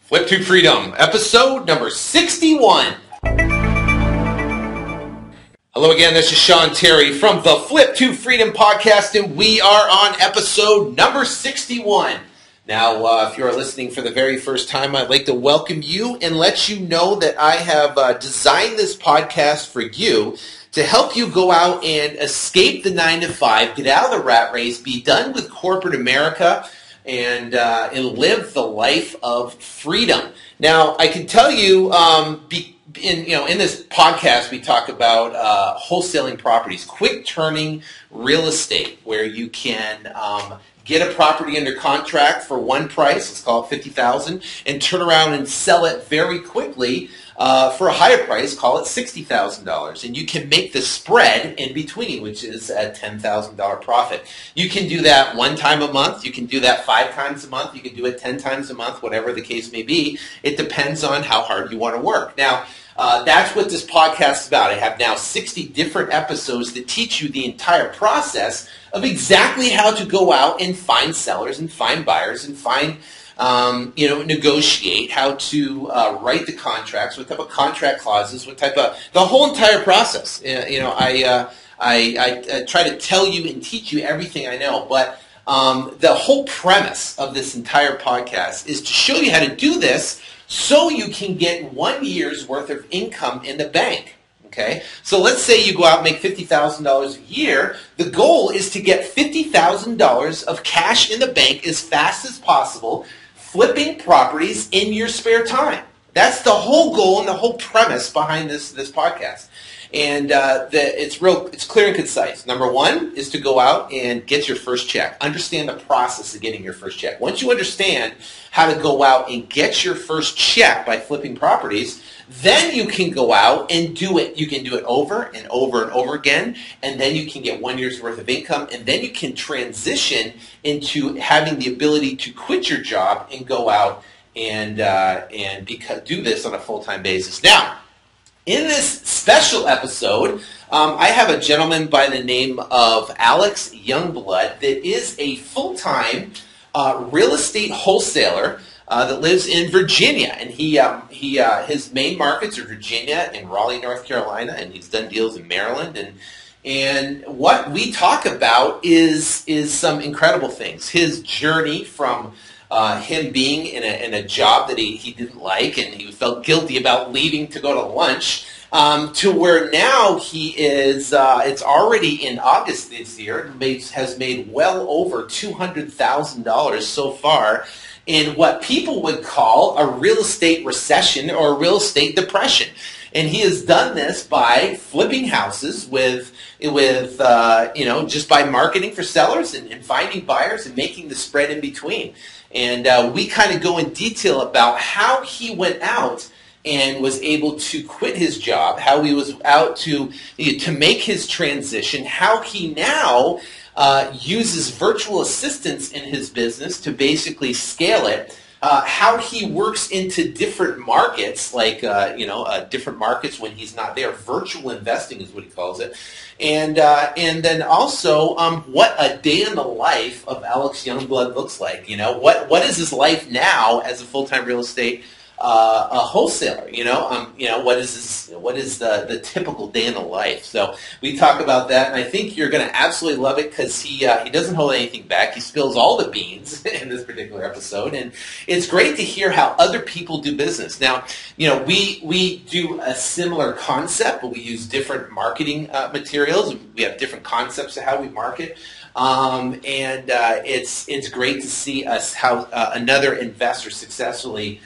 Flip to Freedom, episode number 61. Hello again, this is Sean Terry from the Flip to Freedom podcast, and we are on episode number 61. Now, if you are listening for the very first time, I'd like to welcome you and let you know that I have designed this podcast for you to help you go out and escape the 9-to-5, get out of the rat race, be done with corporate America, and live the life of freedom. Now, I can tell you, in this podcast, we talk about wholesaling properties, quick turning real estate, where you can get a property under contract for one price, let's call it $50,000, and turn around and sell it very quickly for a higher price, call it $60,000. And you can make the spread in between, which is a $10,000 profit. You can do that one time a month. You can do that 5 times a month. You can do it 10 times a month, whatever the case may be. It depends on how hard you want to work. Now, that's what this podcast is about. I have now 60 different episodes that teach you the entire process of exactly how to go out and find sellers and find buyers and find, negotiate, how to write the contracts, what type of contract clauses, what type of, the whole entire process. I try to tell you and teach you everything I know, but the whole premise of this entire podcast is to show you how to do this so you can get 1 year's worth of income in the bank. Okay? So let's say you go out and make $50,000 a year. The goal is to get $50,000 of cash in the bank as fast as possible, flipping properties in your spare time. That's the whole goal and the whole premise behind this podcast. And it's clear and concise. Number one is to go out and get your first check. Understand the process of getting your first check. Once you understand how to go out and get your first check by flipping properties, then you can go out and do it. You can do it over and over and over again, and then you can get 1 year's worth of income, and then you can transition into having the ability to quit your job and go out and do this on a full-time basis. Now, in this special episode, I have a gentleman by the name of Alex Youngblood that is a full-time real estate wholesaler that lives in Virginia, and his main markets are Virginia and Raleigh, North Carolina, and he's done deals in Maryland. And what we talk about is some incredible things. His journey from him being in a job that he didn't like and he felt guilty about leaving to go to lunch, to where now he is, it's already in August this year, has made well over $200,000 so far in what people would call a real estate recession or a real estate depression. And he has done this by flipping houses with just by marketing for sellers and finding buyers and making the spread in between. And we kind of go in detail about how he went out and was able to quit his job, how he was out to make his transition, how he now uses virtual assistants in his business to basically scale it, how he works into different markets, like different markets when he's not there. Virtual investing is what he calls it, and then also what a day in the life of Alex Youngblood looks like. What is his life now as a full-time real estate a wholesaler? What is the typical day in the life? So we talk about that, and I think you're going to absolutely love it because he doesn't hold anything back. He spills all the beans in this particular episode, and it's great to hear how other people do business. Now, we do a similar concept, but we use different marketing materials. We have different concepts of how we market. It's great to see how another investor successfully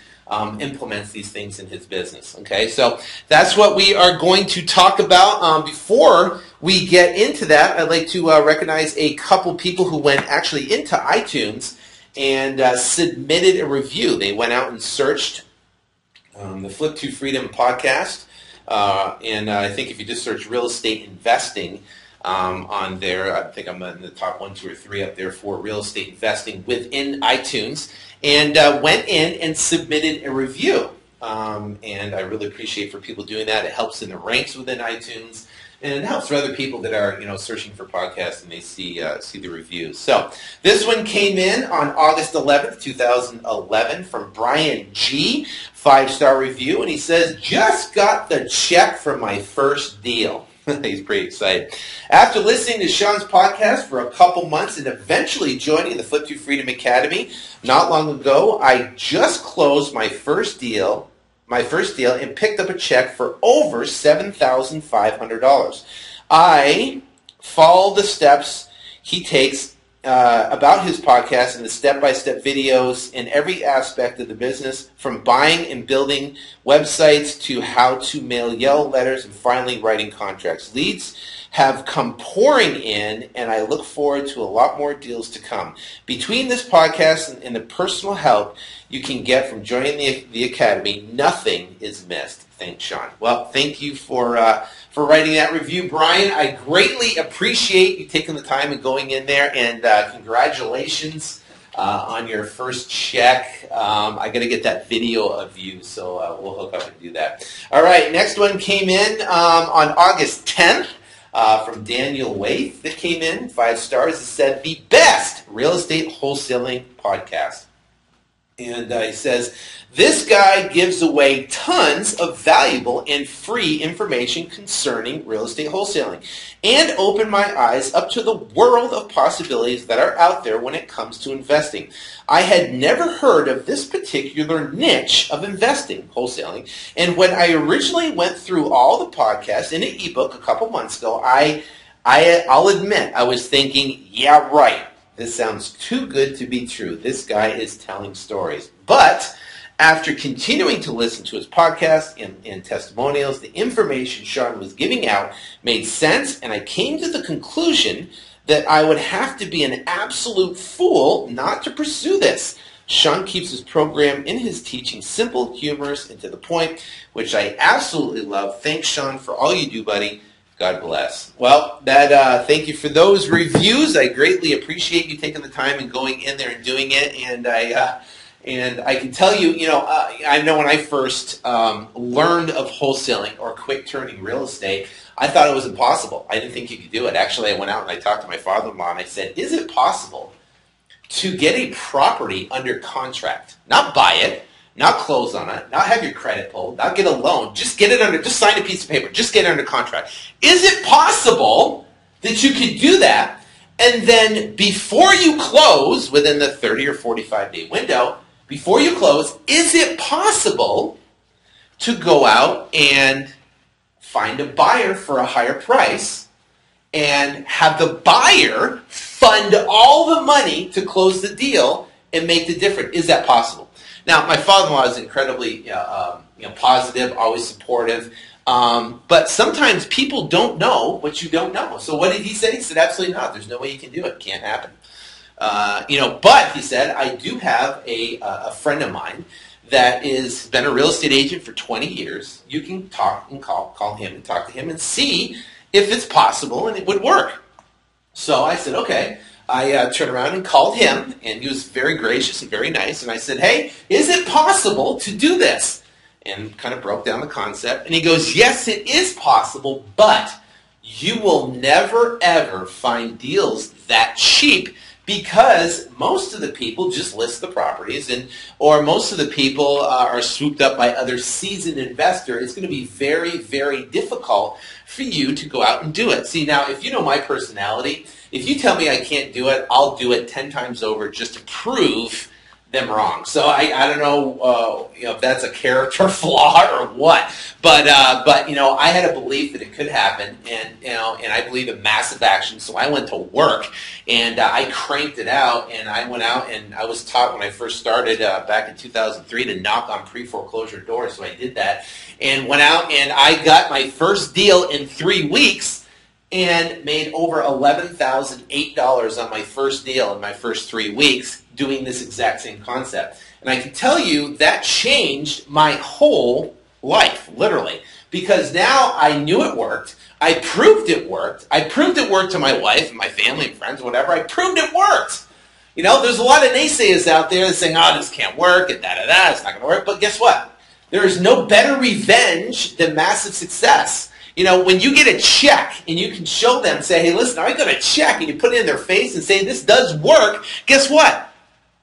implements these things in his business. Okay, so that's what we are going to talk about. Before we get into that, I'd like to recognize a couple people who went actually into iTunes and submitted a review. They went out and searched the Flip to Freedom podcast, and I think if you just search real estate investing on there, I think I'm in the top 1, 2, or 3 up there for real estate investing within iTunes, and went in and submitted a review. And I really appreciate for people doing that. It helps in the ranks within iTunes. and it helps for other people that are, searching for podcasts and they see the reviews. So this one came in on August 11th, 2011 from Brian G. 5-star review, and he says, just got the check for my first deal. He's pretty excited. After listening to Sean's podcast for a couple months and eventually joining the Flip to Freedom Academy not long ago, I just closed my first deal and picked up a check for over $7,500. I follow the steps he takes about his podcast and the step-by-step videos in every aspect of the business, from buying and building websites to how to mail yellow letters and finally writing contracts. Leads have come pouring in, and I look forward to a lot more deals to come. Between this podcast and the personal help you can get from joining the Academy, nothing is missed. Thanks, Sean. Well, thank you for writing that review, Brian. I greatly appreciate you taking the time and going in there, and congratulations on your first check. I got to get that video of you, so we'll hook up and do that. All right, next one came in on August 10th. From Daniel Waith that came in, 5 stars. It said, the best real estate wholesaling podcast. And he says, this guy gives away tons of valuable and free information concerning real estate wholesaling and opened my eyes up to the world of possibilities that are out there when it comes to investing. I had never heard of this particular niche of investing, wholesaling, and when I originally went through all the podcasts in an ebook a couple months ago, I'll admit I was thinking, yeah, right. This sounds too good to be true. This guy is telling stories. But after continuing to listen to his podcast and testimonials, the information Sean was giving out made sense, and I came to the conclusion that I would have to be an absolute fool not to pursue this. Sean keeps his program in his teaching simple, humorous, and to the point, which I absolutely love. Thanks, Sean, for all you do, buddy. God bless. Well, thank you for those reviews. I greatly appreciate you taking the time and going in there and doing it. And I can tell you, I know when I first learned of wholesaling or quick turning real estate, I thought it was impossible. I didn't think you could do it. Actually, I went out and I talked to my father-in-law and I said, is it possible to get a property under contract, not buy it, not close on it, not have your credit pulled, not get a loan, just sign a piece of paper, just get it under contract. Is it possible that you could do that, and then before you close, within the 30 or 45-day window, before you close, is it possible to go out and find a buyer for a higher price and have the buyer fund all the money to close the deal and make the difference? Is that possible? Now, my father-in-law is incredibly positive, always supportive, but sometimes people don't know what you don't know. So what did he say? He said, absolutely not. There's no way you can do it. Can't happen. But he said, I do have a friend of mine that has been a real estate agent for 20 years. You can talk and call him and talk to him and see if it's possible and it would work. So I said, okay. I turned around and called him, and he was very gracious and very nice. And I said, hey, is it possible to do this? And kind of broke down the concept. And he goes, yes, it is possible, but you will never, ever find deals that cheap because most of the people just list the properties, or most of the people are swooped up by other seasoned investors. It's going to be very, very difficult for you to go out and do it. See, now, if you know my personality, if you tell me I can't do it, I'll do it 10 times over just to prove them wrong. So I don't know if that's a character flaw or what, but I had a belief that it could happen, and I believe in massive action. So I went to work and I cranked it out, and I went out and I was taught when I first started back in 2003 to knock on pre-foreclosure doors. So I did that and went out and I got my first deal in 3 weeks. And made over $11,008 on my first deal in my first 3 weeks doing this exact same concept. And I can tell you that changed my whole life, literally. Because now I knew it worked. I proved it worked. I proved it worked to my wife and my family and friends, whatever. I proved it worked. There's a lot of naysayers out there saying, oh, this can't work, and da-da-da, it's not going to work. But guess what? There is no better revenge than massive success. When you get a check and you can show them, say, hey, listen, I got a check, and you put it in their face and say, this does work, guess what?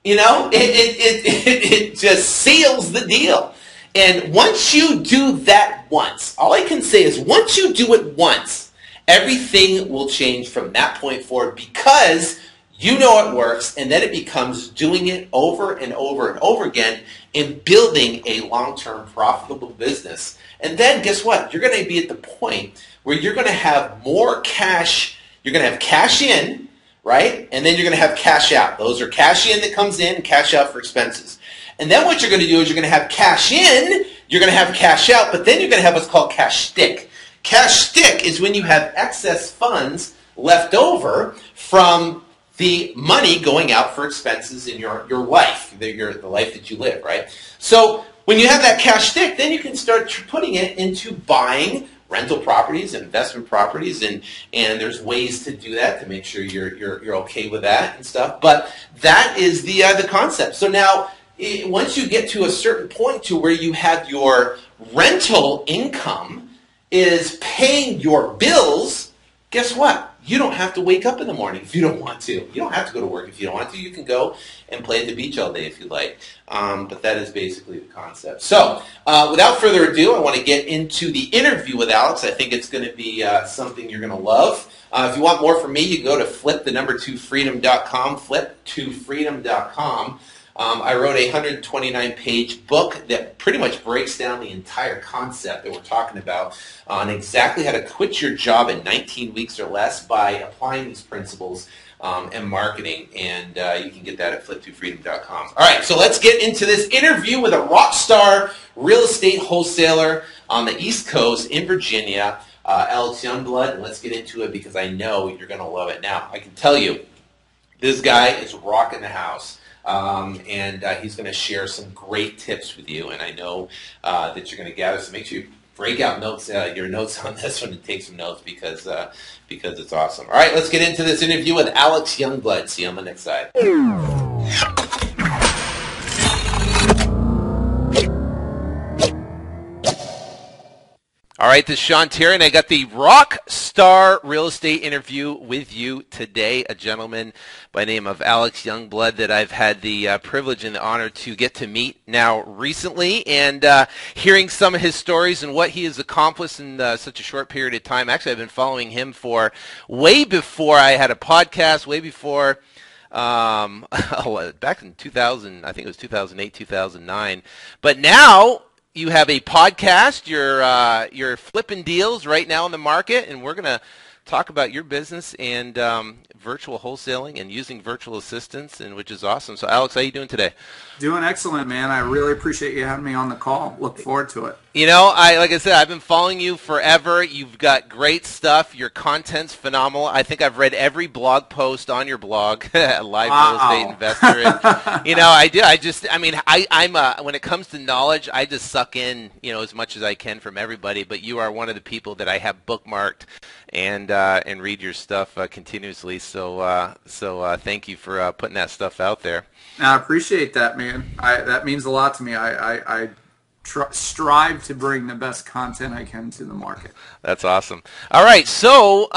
It just seals the deal. And once you do that once, all I can say is once you do it once, everything will change from that point forward, because you know it works, and then it becomes doing it over and over and over again and building a long-term profitable business. And then guess what? You're going to be at the point where you're going to have more cash. You're going to have cash in, right? And then you're going to have cash out. Those are cash in that comes in and cash out for expenses. And then what you're going to do is you're going to have cash in, you're going to have cash out, but then you're going to have what's called cash stick. Cash stick is when you have excess funds left over from the money going out for expenses in your life, the life that you live, right? So when you have that cash stick, then you can start putting it into buying rental properties, investment properties, and there's ways to do that to make sure you're okay with that and stuff. But that is the concept. So now, once you get to a certain point to where you have your rental income is paying your bills, guess what? You don't have to wake up in the morning if you don't want to. You don't have to go to work if you don't want to. You can go and play at the beach all day if you like. But that is basically the concept. So without further ado, I want to get into the interview with Alex. I think it's going to be something you're going to love. If you want more from me, you go to flip2freedom.com, flip2freedom.com. I wrote a 129-page book that pretty much breaks down the entire concept that we're talking about on exactly how to quit your job in 19 weeks or less by applying these principles and marketing. And you can get that at flip2freedom.com. All right, so let's get into this interview with a rock star real estate wholesaler on the East Coast in Virginia, Alex Youngblood. And let's get into it because I know you're going to love it. Now, I can tell you, this guy is rocking the house. And he's going to share some great tips with you, and I know that you're going to gather. So make sure you break out your notes on this one and take some notes because it's awesome. All right, let's get into this interview with Alex Youngblood. See you on the next side. All right, this is Sean Terry, and I got the rock star real estate interview with you today, a gentleman by the name of Alex Youngblood that I've had the privilege and the honor to get to meet now recently, and hearing some of his stories and what he has accomplished in such a short period of time. Actually, I've been following him for way before I had a podcast, way before back in 2000, I think it was 2008, 2009. But now you have a podcast. You're flipping deals right now in the market, and we're going to talk about your business and virtual wholesaling and using virtual assistants, and which is awesome. So, Alex, how you doing today? Doing excellent, man. I really appreciate you having me on the call. Look forward to it. Like I said, I've been following you forever. You've got great stuff. Your content's phenomenal. I think I've read every blog post on your blog, Live Real Estate Investor. And, I do. I'm when it comes to knowledge, I just suck in, as much as I can from everybody. But you are one of the people that I have bookmarked and read your stuff continuously. So thank you for putting that stuff out there. I appreciate that, man. That means a lot to me. I strive to bring the best content I can to the market. That's awesome. All right, so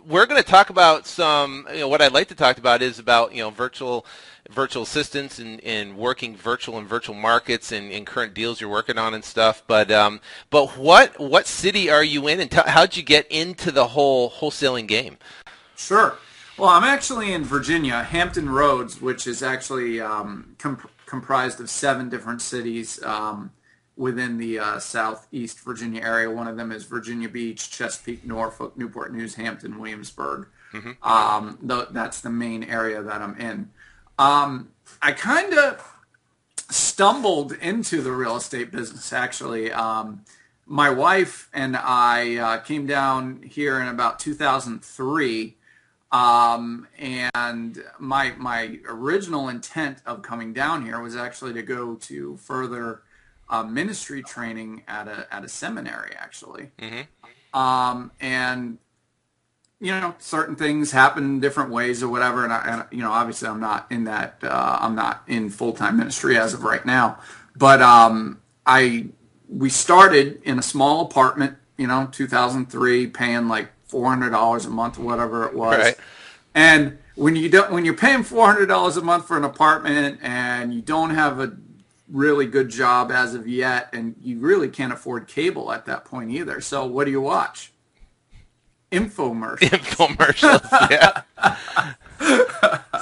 we're going to talk about some. What I'd like to talk about is about virtual assistants and working virtual markets and current deals you're working on and stuff. But what city are you in, and how'd you get into the whole wholesaling game? Sure. Well, I'm actually in Virginia, Hampton Roads, which is actually comprised of 7 different cities within the southeast Virginia area. One of them is Virginia Beach, Chesapeake, Norfolk, Newport News, Hampton, Williamsburg. Mm-hmm. That's the main area that I'm in. I kind of stumbled into the real estate business, actually. My wife and I came down here in about 2003. And my original intent of coming down here was actually to go to further ministry training at a seminary, actually. Mm-hmm. And certain things happen different ways or whatever. And obviously I'm not in that. I'm not in full-time ministry as of right now. But we started in a small apartment 2003, paying like $400 a month or whatever it was. Right. And when you're paying $400 a month for an apartment and you don't have a really good job as of yet, and you really can't afford cable at that point either. So what do you watch? Infomercials. Infomercials, yeah.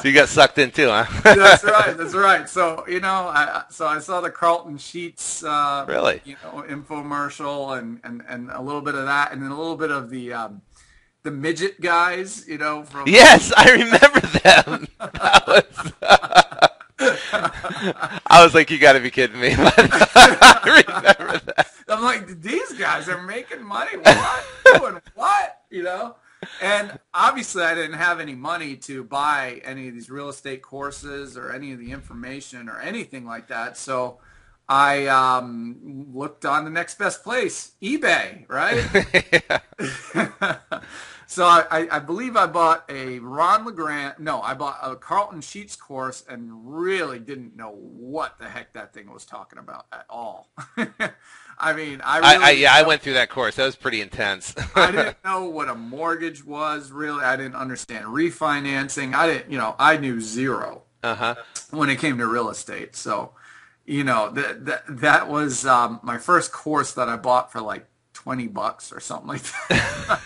So you got sucked in too, huh? That's right. So, I saw the Carlton Sheets, Really? infomercial and a little bit of that, and then a little bit of the midget guys, from. Yes, I remember them. I was like, you got to be kidding me. I remember that. I'm like, these guys are making money. What? Doing what? And obviously I didn't have any money to buy any of these real estate courses or any of the information or anything like that. So I looked on the next best place, eBay, right? So I believe I bought a Ron LeGrand. No, I bought a Carlton Sheets course and really didn't know what the heck that thing was talking about at all. I mean, I went through that course. That was pretty intense. I didn't know what a mortgage was, really. I didn't understand refinancing. I knew zero when it came to real estate. So, that was my first course that I bought for like $20 or something like that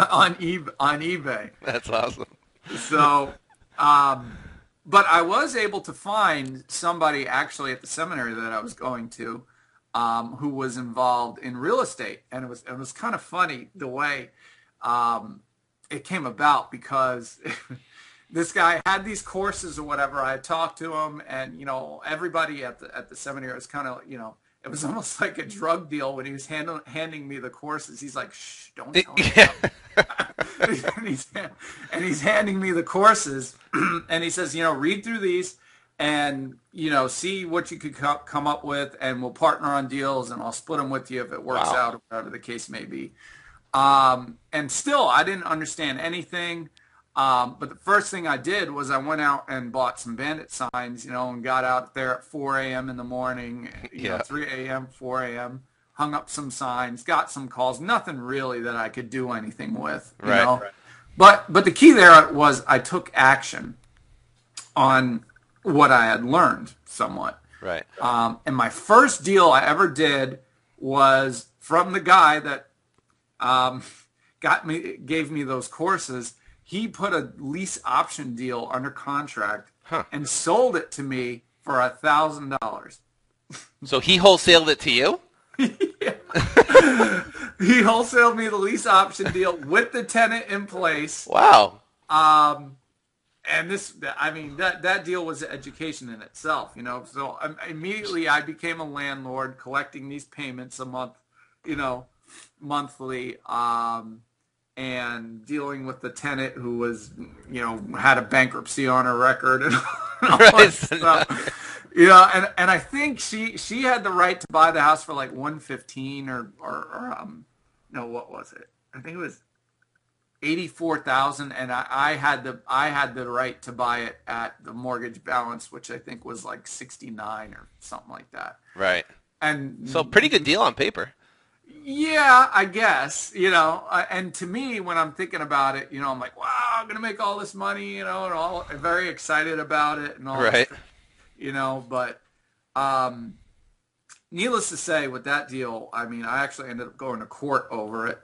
on eBay. That's awesome. So, but I was able to find somebody actually at the seminary that I was going to, who was involved in real estate, and it was kind of funny the way it came about, because this guy had these courses or whatever. I had talked to him, and everybody at the seminary was kind of it was almost like a drug deal when he was handing me the courses. He's like, "Shh, don't tell me." and he's handing me the courses, and he says, read through these, and see what you could come up with, and we'll partner on deals, and I'll split them with you if it works out, or whatever the case may be. And still, I didn't understand anything. But the first thing I did was I went out and bought some bandit signs, and got out there at 4 a.m. in the morning, 3 a.m., 4 a.m., hung up some signs, got some calls, nothing really that I could do anything with, you know. Right. But the key there was I took action on what I had learned somewhat. Right. And my first deal I ever did was from the guy that gave me those courses. He put a lease option deal under contract and sold it to me for $1,000. So he wholesaled it to you? Yeah. He wholesaled me the lease option deal with the tenant in place. Wow. And that deal was education in itself, So immediately I became a landlord, collecting these payments a month, monthly. And dealing with the tenant who was, had a bankruptcy on her record and all that stuff. And I think she had the right to buy the house for like $115 or no, what was it? I think it was $84,000, and I had the right to buy it at the mortgage balance, which I think was like $69 or something like that. Right. And so pretty good deal on paper. Yeah, I guess, and to me, when I'm thinking about it, I'm like, wow, I'm going to make all this money, and all very excited about it and all right. That, but needless to say, with that deal, I actually ended up going to court over it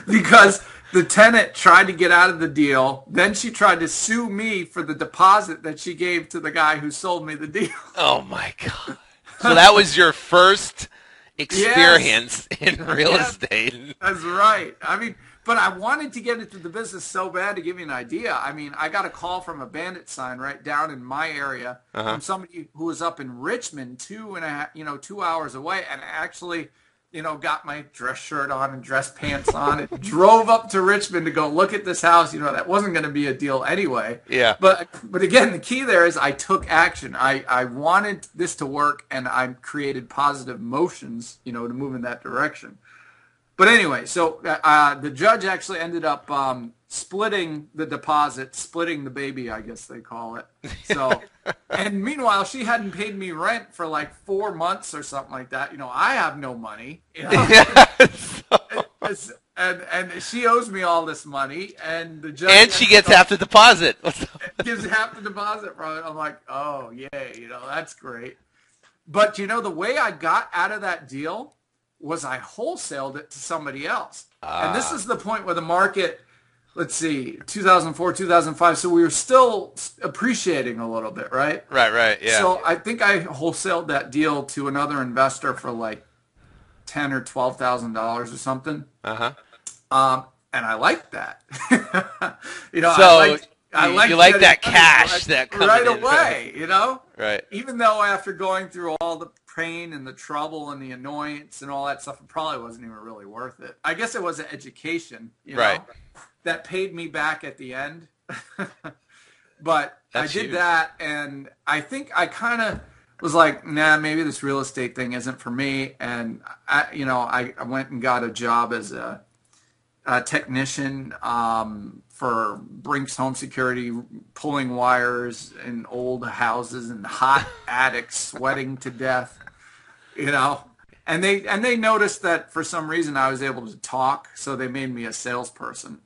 because the tenant tried to get out of the deal. Then she tried to sue me for the deposit that she gave to the guy who sold me the deal. Oh, my God. So that was your first experience in real estate. That's right. But I wanted to get into the business so bad. To give you an idea, I got a call from a bandit sign right down in my area from somebody who was up in Richmond, 2 hours away, and actually, got my dress shirt on and dress pants on and drove up to Richmond to go look at this house. That wasn't going to be a deal anyway. Yeah. But again, the key there is I took action. I wanted this to work, and I created positive motions, to move in that direction. But anyway, so the judge actually ended up splitting the deposit, splitting the baby, I guess they call it. So, and meanwhile, she hadn't paid me rent for like 4 months or something like that. You know, I have no money. You know? And she owes me all this money, and the judge and she gets half the deposit. Gives half the deposit from it. I'm like, oh yay, you know, that's great. But you know, the way I got out of that deal was I wholesaled it to somebody else. And this is the point where the market, let's see, 2004, 2005, so we were still appreciating a little bit, right? Right, yeah. So I think I wholesaled that deal to another investor for like $10,000 or $12,000 or something. And I liked that. You know, so I you like that cash that comes right in, away, you know? Right. Even though after going through all the pain and the trouble and the annoyance and all that stuff, it probably wasn't even really worth it. I guess it was an education, you know, that paid me back at the end. But That's I did huge. that, and I think I kind of was like, nah, maybe this real estate thing isn't for me. And I went and got a job as a technician for Brinks Home Security, pulling wires in old houses and hot attics, sweating to death, you know. And they noticed that for some reason I was able to talk, so they made me a salesperson.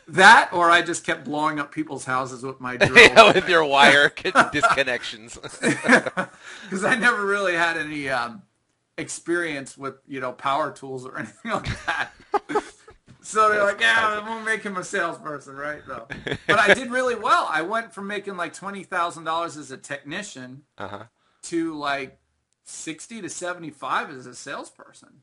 That, or I just kept blowing up people's houses with my drill. Yeah, with your wire disconnections. Because I never really had any experience with, you know, power tools or anything like that. So they're like, yeah, we'll make him a salesperson, right? No. But I did really well. I went from making like $20,000 as a technician to like 60 to 75 as a salesperson.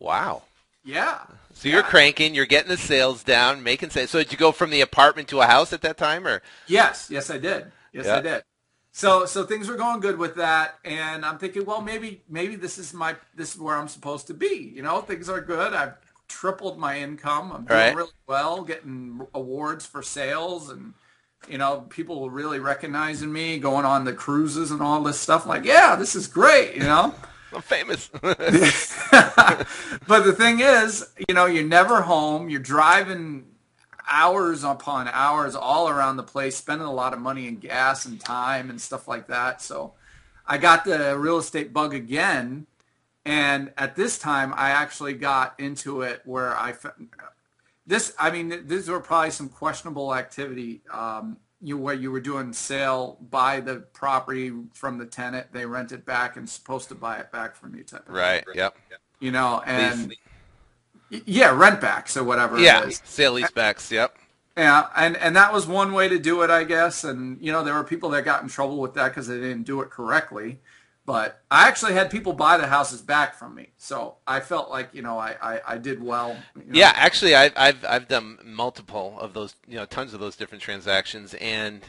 Wow. Yeah. So you're cranking, you're getting the sales down, making sales. So did you go from the apartment to a house at that time, or? Yes, I did. I did. So things were going good with that, and I'm thinking, well, maybe this is where I'm supposed to be. You know, things are good. I've tripled my income. I'm doing really well, getting awards for sales, and you know, people were really recognizing me, going on the cruises and all this stuff. Like, yeah, this is great. You know. I'm famous. But the thing is, you know, you're never home. You're driving hours upon hours all around the place, spending a lot of money in gas and time and stuff like that. So I got the real estate bug again. And at this time, I actually got into it where these were probably some questionable activity. Where you were doing sale, buy the property from the tenant, they rent it back, and supposed to buy it back from you type of thing. Yep. You know, and rent backs or whatever it is. Sale leasebacks, yep. Yeah, and that was one way to do it, I guess. And, you know, there were people that got in trouble with that because they didn't do it correctly. But I actually had people buy the houses back from me, so I felt like, you know, I did well. You know. Yeah, actually, I've done multiple of those, you know, tons of those different transactions, and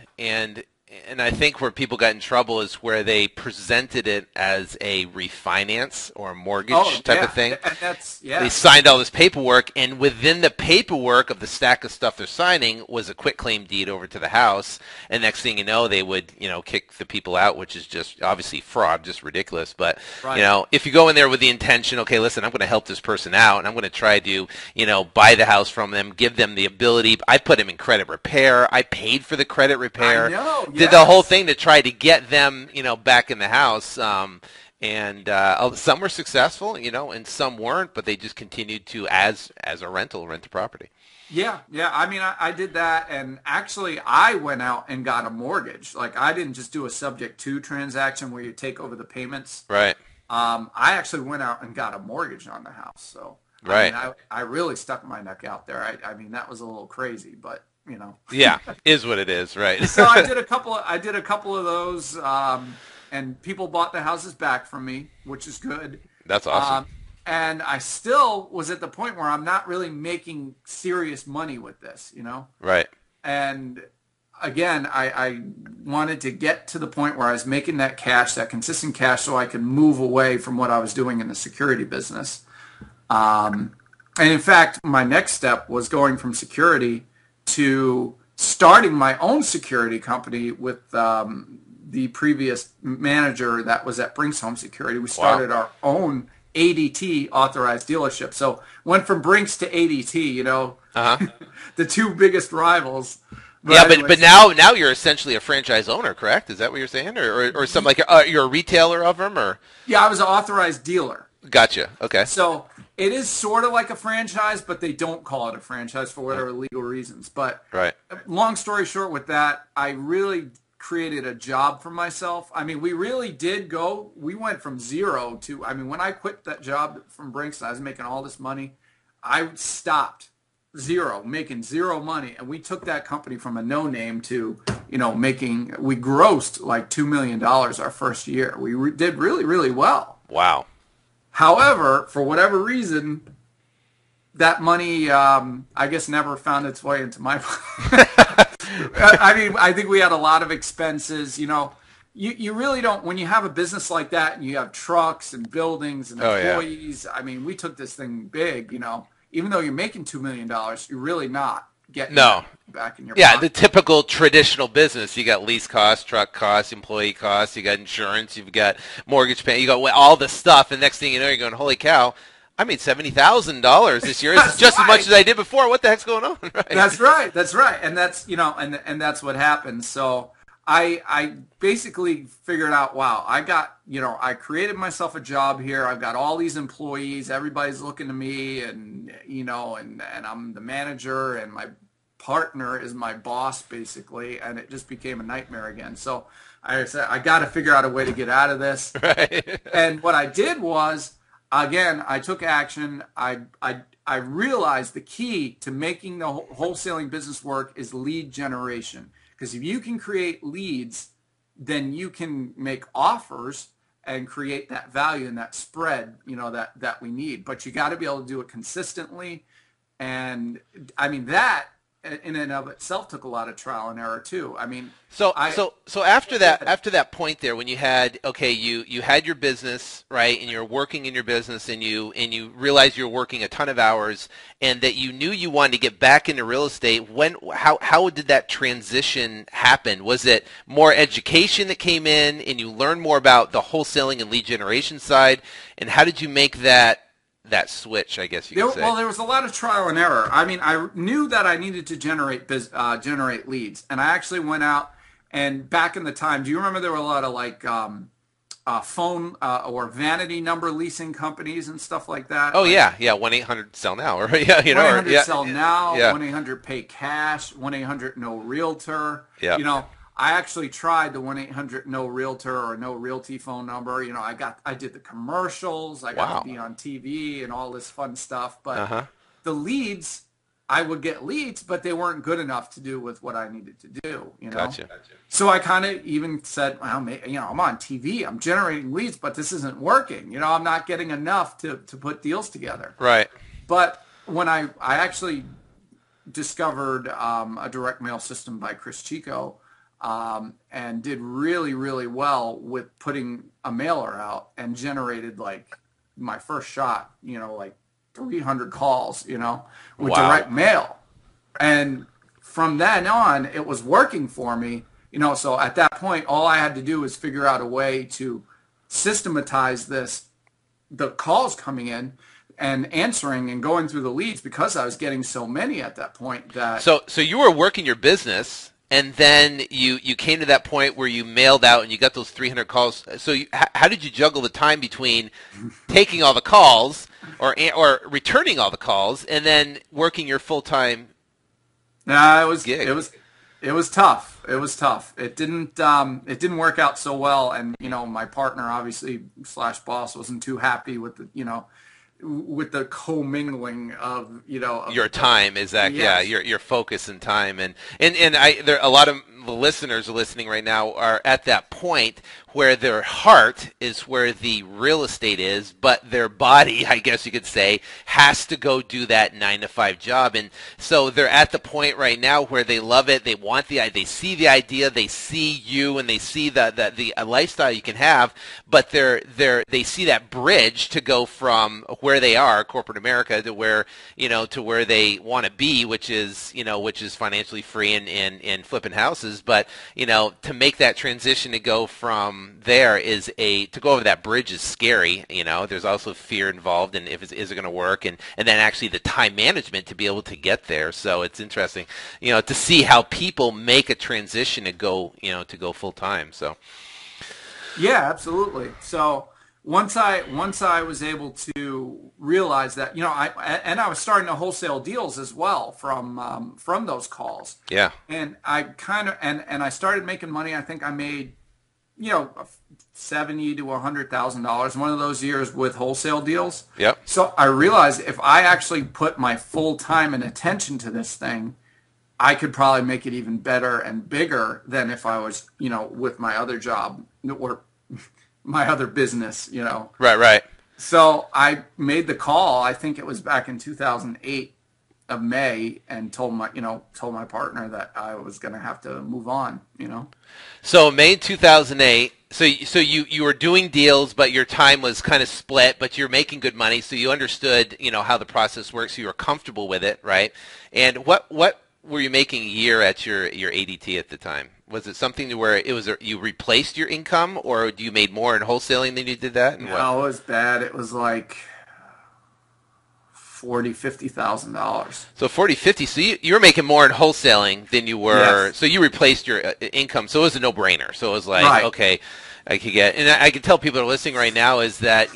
I think where people got in trouble is where they presented it as a refinance or a mortgage type of thing. And they signed all this paperwork, and within the paperwork of the stack of stuff they're signing was a quitclaim deed over to the house. And next thing you know, they would, you know, kick the people out, which is just obviously fraud, just ridiculous. But you know, if you go in there with the intention, okay, listen, I'm going to help this person out, and I'm going to try to, you know, buy the house from them, give them the ability. I put them in credit repair. I paid for the credit repair. I know. Did the whole thing to try to get them, you know, back in the house. And some were successful, you know, and some weren't, but they just continued to, as a rental, rent the property. Yeah. I mean, I did that, and actually I went out and got a mortgage. Like, I didn't just do a subject to transaction where you take over the payments. Right. I actually went out and got a mortgage on the house. So I really stuck my neck out there. I mean, that was a little crazy, but you know. Yeah, is what it is, right? So I did a couple of those, and people bought the houses back from me, which is good. That's awesome. And I still was at the point where I'm not really making serious money with this, you know. Right. And again, I wanted to get to the point where I was making that cash, that consistent cash, so I could move away from what I was doing in the security business. And in fact, my next step was going from security to starting my own security company with the previous manager that was at Brinks Home Security. We started our own ADT authorized dealership. So went from Brinks to ADT, Uh-huh. the two biggest rivals. Yeah, anyways, but now you're essentially a franchise owner, correct? Is that what you're saying, or something like you're a retailer of them, or? yeah, I was an authorized dealer. Gotcha. Okay. So it is sort of like a franchise, but they don't call it a franchise for whatever legal reasons. But Right. long story short with that, I really created a job for myself. I mean, we really did we went from zero to, I mean, when I quit that job from Brinks, I was making all this money. I stopped making zero money. And we took that company from a no-name to, we grossed like $2 million our first year. We did really, really well. Wow. However, for whatever reason, that money, I guess, never found its way into my I mean, I think we had a lot of expenses. You really don't, when you have a business like that and you have trucks and buildings and employees, I mean, we took this thing big, even though you're making $2 million, you're really not getting back in your pocket. The typical traditional business. You got lease costs, truck costs, employee costs, you got insurance, you've got mortgage payment, you got all this stuff, and next thing you know, you're going, holy cow, I made $70,000 this year. It's just as much as I did before. What the heck's going on? Right. That's right. And that's, and that's what happened. So I basically figured out, wow, I created myself a job here. I've got all these employees. Everybody's looking to me, and I'm the manager, and my partner is my boss, basically. And it just became a nightmare again. So I said, I got to figure out a way to get out of this. Right. And what I did was, again, I took action. I realized the key to making the wholesaling business work is lead generation. Because if you can create leads, then you can make offers and create that value and that spread, that we need. But you got to be able to do it consistently. And I mean, that in and of itself took a lot of trial and error too. I mean, so after that point there, when you had you had your business, right, and you're working in your business, and you realized you're working a ton of hours, and that you knew you wanted to get back into real estate. How did that transition happen? Was it more education that came in, and you learned more about the wholesaling and lead generation side, and how did you make that switch, I guess you could say? Well, there was a lot of trial and error. I mean, I knew that I needed to generate leads, and I actually went out, and back in the time, do you remember there were a lot of like phone or vanity number leasing companies and stuff like that? Oh, yeah, 1-800-SELL-NOW, or 1-800-SELL-NOW, 1-800-PAY-CASH, 1-800-NO-REALTOR. Yeah. I actually tried the 1-800-NO-REALTOR or No Realty phone number. I did the commercials. I got to be on TV and all this fun stuff. But the leads, I would get leads, but they weren't good enough to do with what I needed to do. Gotcha. So I kind of even said, well, I'm on TV. I'm generating leads, but this isn't working. I'm not getting enough to put deals together. Right. But when I actually discovered a direct mail system by Chris Chico, and did really, really well with putting a mailer out, and generated like my first shot, like 300 calls, with direct mail. And from then on, it was working for me, so at that point, all I had to do was figure out a way to systematize the calls coming in and answering and going through the leads, because I was getting so many at that point that. So you were working your business, and then you came to that point where you mailed out and you got those 300 calls. So how did you juggle the time between taking all the calls or returning all the calls and then working your full-time gig? It was tough. It was tough. It didn't work out so well, and my partner, obviously / boss, wasn't too happy with the commingling of your time. Exactly. Yes. Yeah, your focus and time, and there a lot of the listeners listening right now are at that point where their heart is where the real estate is, but their body, I guess you could say, has to go do that 9-to-5 job. And so they're at the point right now where they love it. They want they see the idea, they see you, and they see the lifestyle you can have, but they see that bridge to go from where they are, corporate America, to where they want to be, which is financially free and flipping houses. But to make that transition to go from there is to go over that bridge is scary. There's also fear involved, and is it going to work, and then actually the time management to be able to get there. So it's interesting, to see how people make a transition to go full time. So. Yeah, absolutely. So once I was able to realize that, I was starting to wholesale deals as well from those calls. Yeah. And I and I started making money. I think I made, $70,000 to $100,000 one of those years with wholesale deals. Yep. So I realized if I actually put my full time and attention to this thing, I could probably make it even better and bigger than if I was, with my other job or my other business, Right. So I made the call. I think it was back in 2008 of May, and told my partner that I was going to have to move on. So May 2008. So you were doing deals, but your time was kind of split. But you're making good money, so you understood how the process works. So you were comfortable with it, right? And what were you making a year at your ADT at the time? Was it something to where you replaced your income, or you made more in wholesaling than you did that? And no, it was bad. It was like $40,000-$50,000. So 40-50. So you were making more in wholesaling than you were. Yes. So you replaced your income. So it was a no-brainer. So it was like, right. Okay, I could get, and I can tell people that are listening right now is that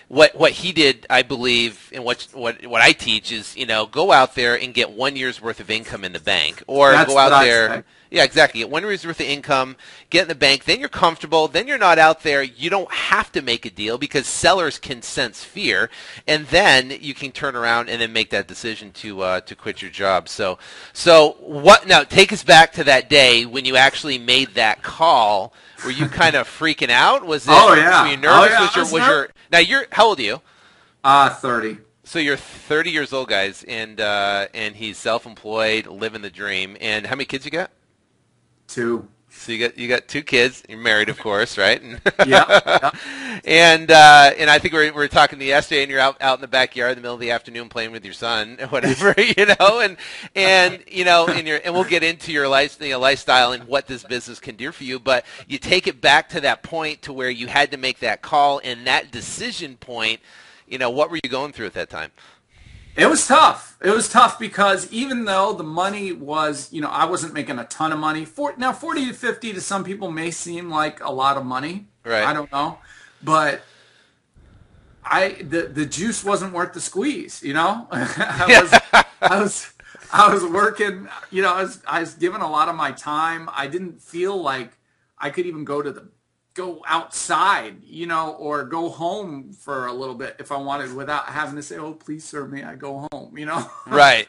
what he did, I believe, and what I teach is go out there and get 1 year's worth of income in the bank, or That's go out what there. I say. Yeah, exactly. Get 1 year's worth of income, get in the bank, then you're comfortable, then you're not out there. You don't have to make a deal because sellers can sense fear, and then you can turn around and then make that decision to quit your job. So what now? Take us back to that day when you actually made that call. Were you kind of freaking out? Was it? Oh yeah. Were you nervous? Oh, yeah. Now how old are you? 30. So you're 30 years old, guys, and he's self-employed, living the dream. And how many kids you got? 2. So you got 2 kids. You're married, of course, right? Yeah. And I think we were talking to you yesterday, and you're out in the backyard in the middle of the afternoon playing with your son, whatever, and we'll get into your lifestyle and what this business can do for you. But you take it back to that point to where you had to make that call and that decision point. What were you going through at that time? It was tough. It was tough because even though the money was, I wasn't making a ton of money. Now, 40 to 50 to some people may seem like a lot of money. Right. I don't know. But the juice wasn't worth the squeeze, I was working, I was giving a lot of my time. I didn't feel like I could even go outside, or go home for a little bit if I wanted without having to say, "Oh, please serve me, I go home," Right.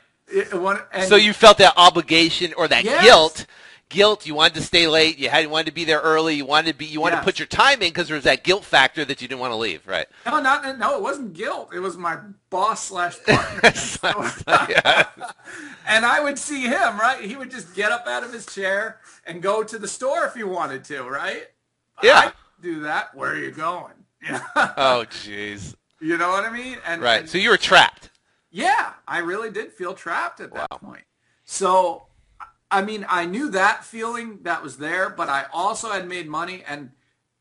So you felt that obligation or that yes. guilt. You wanted to stay late. You wanted to be there early. You wanted to put your time in because there was that guilt factor that you didn't want to leave. Right. No, it wasn't guilt. It was my boss / partner. And I would see him, right? He would just get up out of his chair and go to the store if he wanted to, right? Yeah. I do that. Where are you going? Oh, jeez. You know what I mean? Right. So you were trapped. Yeah, I really did feel trapped at that point. So, I mean, I knew that feeling that was there, but I also had made money, and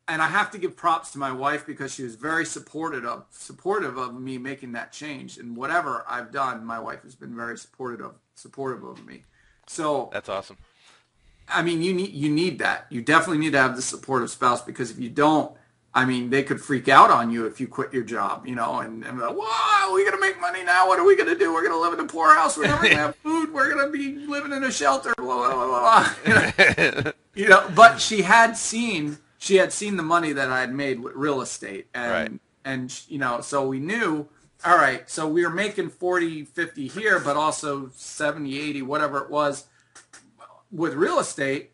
I have to give props to my wife because she was very supportive of me making that change. And whatever I've done, my wife has been very supportive of me. So that's awesome. I mean, you need that. You definitely need to have the supportive spouse, because if you don't, I mean, they could freak out on you if you quit your job, and like, whoa, we're going to make money now. What are we going to do? We're going to live in a poorhouse. We're never going to have food. We're going to be living in a shelter, blah, blah, blah, blah. But she had seen the money that I had made with real estate. And so we knew, all right, so we were making 40, 50 here, but also 70, 80, whatever it was, with real estate.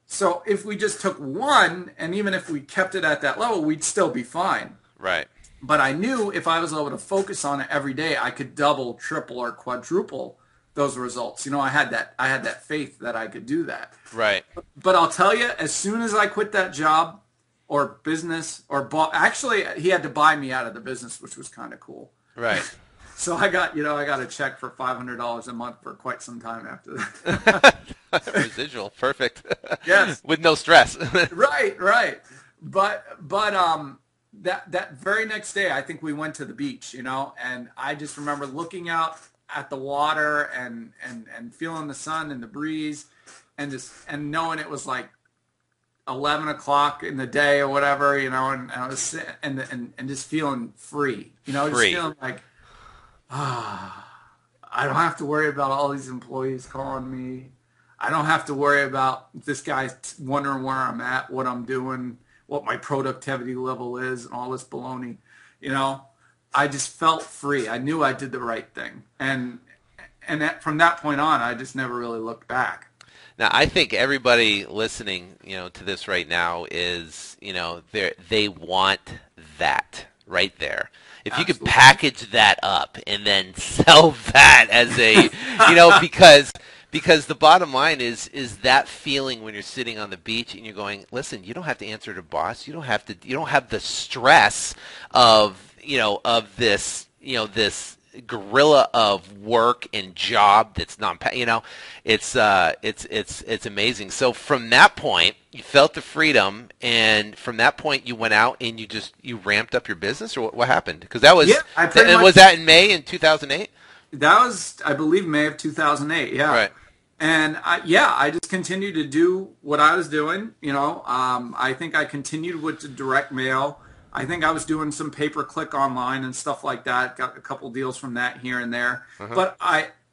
So if we just took one, and even if we kept it at that level, we'd still be fine. Right. But I knew if I was able to focus on it every day, I could double, triple, or quadruple those results. I had that faith that I could do that. Right. But I'll tell you, as soon as I quit that job or business actually, he had to buy me out of the business, which was kind of cool. Right. So I got a check for $500 a month for quite some time after that. Residual, perfect. Yes. With no stress. Right. That very next day, I think we went to the beach, and I just remember looking out at the water and feeling the sun and the breeze, and knowing it was like 11 o'clock in the day or whatever, and I was and just feeling free, just feeling like, I don't have to worry about all these employees calling me. I don't have to worry about this guy wondering where I'm at, what I'm doing, what my productivity level is, and all this baloney. I just felt free. I knew I did the right thing. And from that point on, I just never really looked back. Now, I think everybody listening, to this right now is, they want that right there. If you could package that up and then sell that as a, because the bottom line is that feeling when you're sitting on the beach and you're going, listen, you don't have to answer to boss. You don't have the stress of, of this, this gorilla of work and job that's it's amazing. So from that point, you felt the freedom, and from that point you went out and you ramped up your business, or what happened? Because that was was that in May in 2008? That was, I believe, May of 2008. Yeah. Right. And I just continued to do what I was doing. I think I continued with the direct mail. I think I was doing some pay-per-click online and stuff like that. Got a couple deals from that here and there. Uh-huh. But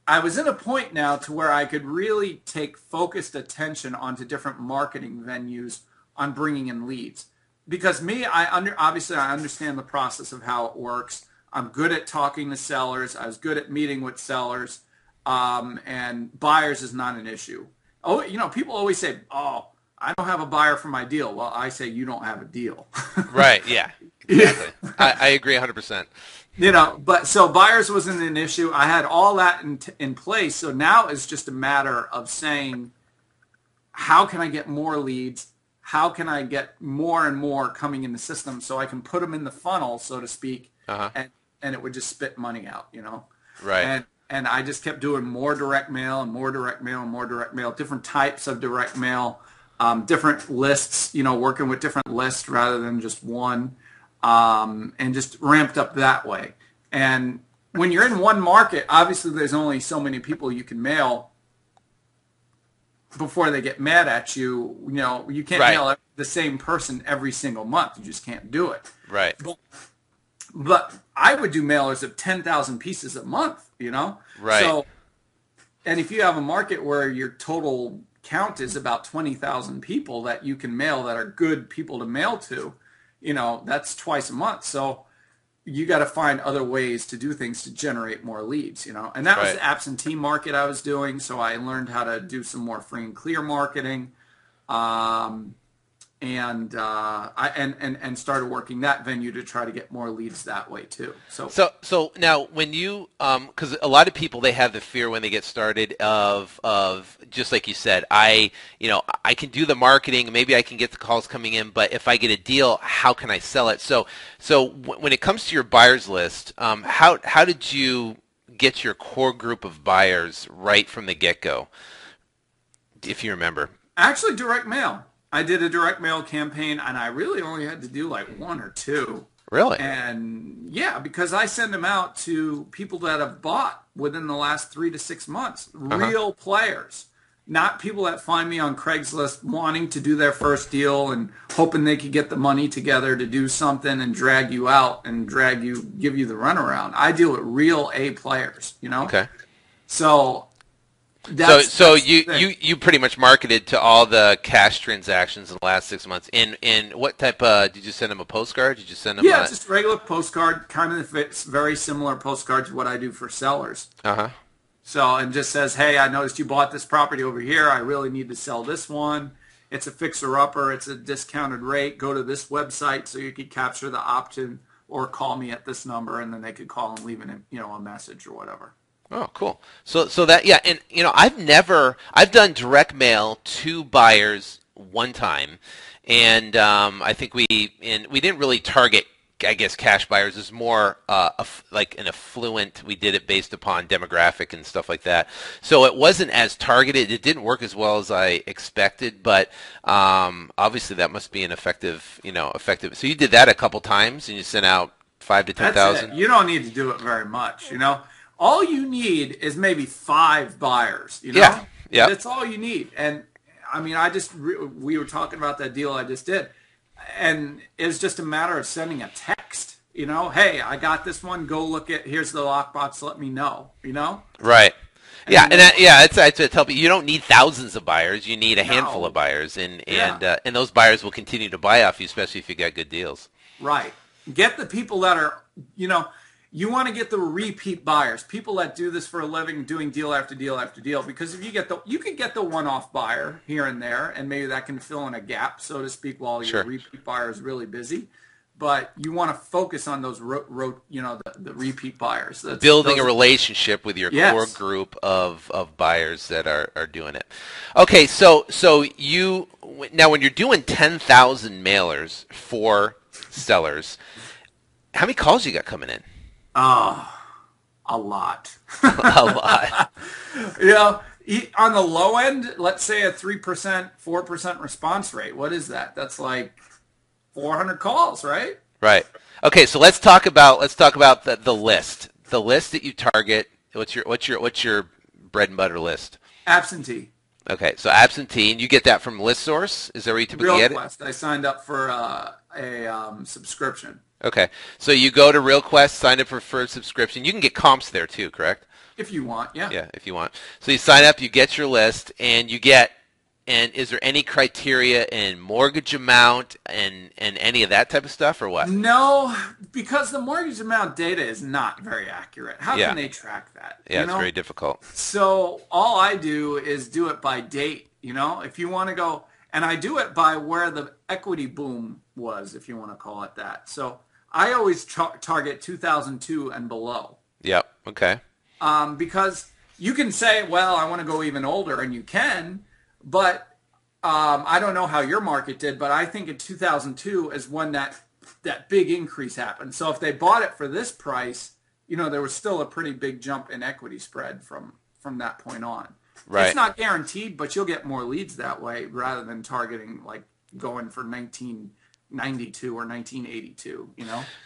I was in a point now to where I could really take focused attention onto different marketing venues on bringing in leads. Because obviously I understand the process of how it works. I'm good at talking to sellers. I was good at meeting with sellers. And buyers is not an issue. Oh, people always say, "Oh, I don't have a buyer for my deal." Well, I say you don't have a deal. Right. Yeah. Exactly. I agree 100%. But so buyers wasn't an issue. I had all that in place. So now it's just a matter of saying, how can I get more leads? How can I get more and more coming in the system so I can put them in the funnel, so to speak, and it would just spit money out, Right. And I just kept doing more direct mail and more direct mail and more direct mail, different types of direct mail, different lists, working with different lists rather than just one, and just ramped up that way. And when you're in one market, obviously there's only so many people you can mail before they get mad at you. You can't mail the same person every single month. You just can't do it. Right. But I would do mailers of 10,000 pieces a month, Right. So, and if you have a market where your total count is about 20,000 people that you can mail that are good people to mail to, that's twice a month. So you got to find other ways to do things to generate more leads, And that was the absentee market I was doing. So I learned how to do some more free and clear marketing. And started working that venue to try to get more leads that way too. So now when you because a lot of people, they have the fear when they get started of just like you said, I can do the marketing, maybe I can get the calls coming in, but if I get a deal, how can I sell it? So when it comes to your buyers list, how did you get your core group of buyers right from the get-go, if you remember? Actually, direct mail. I did a direct mail campaign, and I really only had to do like one or two. Really? And yeah, because I send them out to people that have bought within the last 3 to 6 months. Real players, not people that find me on Craigslist wanting to do their first deal and hoping they could get the money together to do something and drag you out and give you the runaround. I deal with real A players, Okay. So you pretty much marketed to all the cash transactions in the last 6 months. In what type did you send them a postcard? Did you send them? Yeah, just a regular postcard. Kind of fits very similar postcard to what I do for sellers. So, and just says, hey, I noticed you bought this property over here. I really need to sell this one. It's a fixer-upper. It's a discounted rate. Go to this website so you could capture the option, or call me at this number, and then they could call and leave a message or whatever. Oh, cool. So that, yeah, and I've done direct mail to buyers one time, and I think we didn't really target I guess cash buyers is more like an affluent. We did it based upon demographic and stuff like that. So it wasn't as targeted. It didn't work as well as I expected, but obviously that must be an effective, effective. So you did that a couple times and you sent out 5 to 10,000. You don't need to do it very much. All you need is maybe 5 buyers. Yeah. Yeah. That's all you need. And I mean, we were talking about that deal I just did. And it's just a matter of sending a text, hey, I got this one. Go look at, here's the lockbox. Let me know, Right. Yeah. It's to help you. You don't need thousands of buyers. You need a handful of buyers. And those buyers will continue to buy off you, especially if you got good deals. Right. Get the people that are, you want to get the repeat buyers, people that do this for a living, doing deal after deal after deal. Because if you can get the one-off buyer here and there, and maybe that can fill in a gap, so to speak, while your repeat buyer is really busy. But you want to focus on those, the repeat buyers. Building a relationship with your core group of buyers that are doing it. Okay, so now when you're doing 10,000 mailers for sellers, how many calls you got coming in? A lot. A lot. On the low end, let's say a 3%, 4% response rate. What is that? That's like 400 calls, right? Right. Okay, so let's talk about the list. The list that you target. What's your bread and butter list? Absentee. Okay, so absentee, and you get that from ListSource? Is that where you typically get it? RealQuest. I signed up for a subscription. Okay, so you go to RealQuest, sign up for a subscription. You can get comps there too, correct? If you want, yeah. Yeah, if you want. So you sign up, you get your list, and is there any criteria in mortgage amount and any of that type of stuff, or what? No, because the mortgage amount data is not very accurate. How can they track that? Yeah, it's very difficult. So all I do is do it by date, if you want to go, and I do it by where the equity boom was, if you want to call it that. So I always target 2002 and below. Yep, okay. Because you can say, well, I want to go even older, and you can, but I don't know how your market did, but I think in 2002 is when that big increase happened. So if they bought it for this price, there was still a pretty big jump in equity spread from that point on. Right. It's not guaranteed, but you'll get more leads that way rather than targeting like going for 1992 or 1982,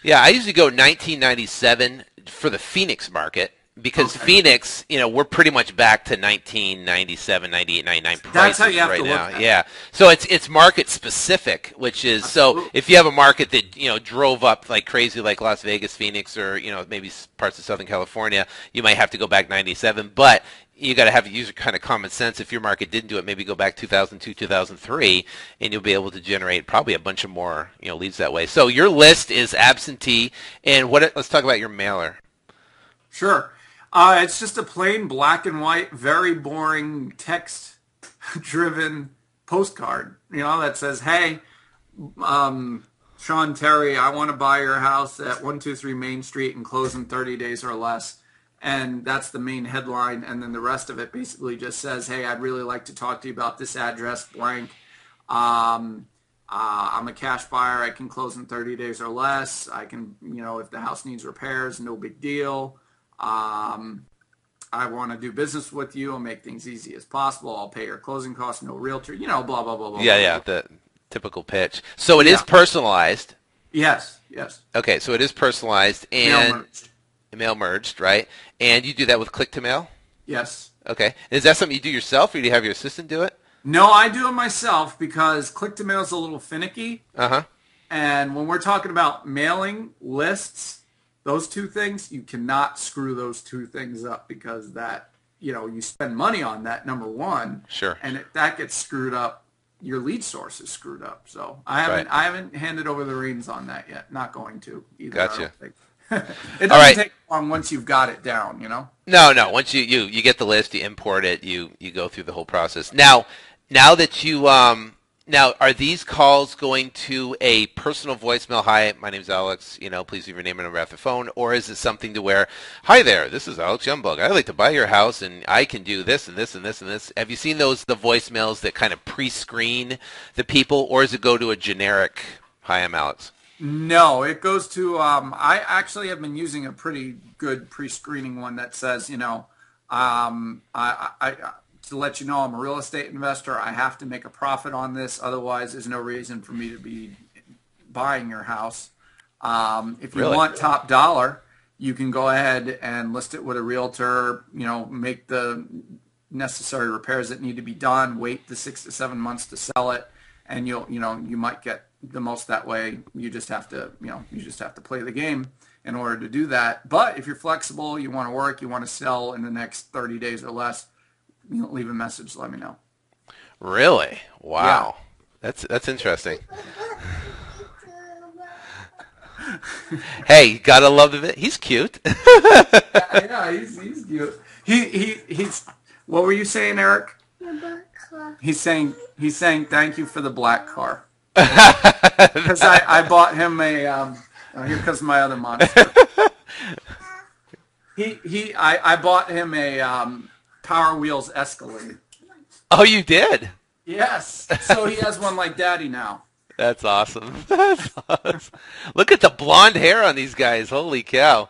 Yeah, I usually go 1997 for the Phoenix market. Because Phoenix, we're pretty much back to 1997, 98, 99 prices That's how you have right to now. look at Yeah. So it's market specific, which is so if you have a market that drove up like crazy, like Las Vegas, Phoenix, or maybe parts of Southern California, you might have to go back 97. But you got to have use kind of common sense. If your market didn't do it, maybe go back 2002, 2003, and you'll be able to generate probably a bunch of more leads that way. So your list is absentee, and let's talk about your mailer. Sure. It's just a plain black and white, very boring text-driven postcard, that says, hey, Sean Terry, I want to buy your house at 123 Main Street and close in 30 days or less. And that's the main headline. And then the rest of it basically just says, hey, I'd really like to talk to you about this address, blank. I'm a cash buyer. I can close in 30 days or less. I can, if the house needs repairs, no big deal. I want to do business with you. I'll make things easy as possible. I'll pay your closing costs, no realtor, blah, blah, blah, blah. Yeah, the typical pitch. So it is personalized. Yes. Okay, so it is personalized and mail merged, right? And you do that with click to mail? Yes. Okay. Is that something you do yourself, or do you have your assistant do it? No, I do it myself because click to mail is a little finicky. Uh-huh. And when we're talking about mailing lists, those two things, you cannot screw those two things up because that, you spend money on that, number one. Sure. And if that gets screwed up, your lead source is screwed up. So I haven't handed over the reins on that yet. Not going to either. Gotcha. It doesn't take long once you've got it down, No. Once you get the list, you import it, you go through the whole process. Now that you Now, are these calls going to a personal voicemail? Hi, my name's Alex. Please leave your name and number after the phone. Or is it something to where, hi there, this is Alex Youngblood. I'd like to buy your house, and I can do this and this and this and this. Have you seen the voicemails that kind of pre-screen the people, or does it go to a generic, hi, I'm Alex? No, it goes to, I actually have been using a pretty good pre-screening one that says, to let you know I'm a real estate investor, I have to make a profit on this. Otherwise, there's no reason for me to be buying your house. If you Really? want top dollar, you can go ahead and list it with a realtor, make the necessary repairs that need to be done, wait the 6 to 7 months to sell it, and you might get the most that way. You just have to, play the game in order to do that. But if you're flexible, you want to work, you want to sell in the next 30 days or less, leave a message, let me know. Really? Wow. Yeah. That's interesting. Hey, gotta love the he's cute. Yeah, he's cute. He's. What were you saying, Eric? The black car. He's saying thank you for the black car. Because I bought him a. Here comes my other monster. I bought him a Power Wheels Escalade. Oh, you did? Yes. So he has one like Daddy now. That's awesome. That's awesome. Look at the blonde hair on these guys. Holy cow.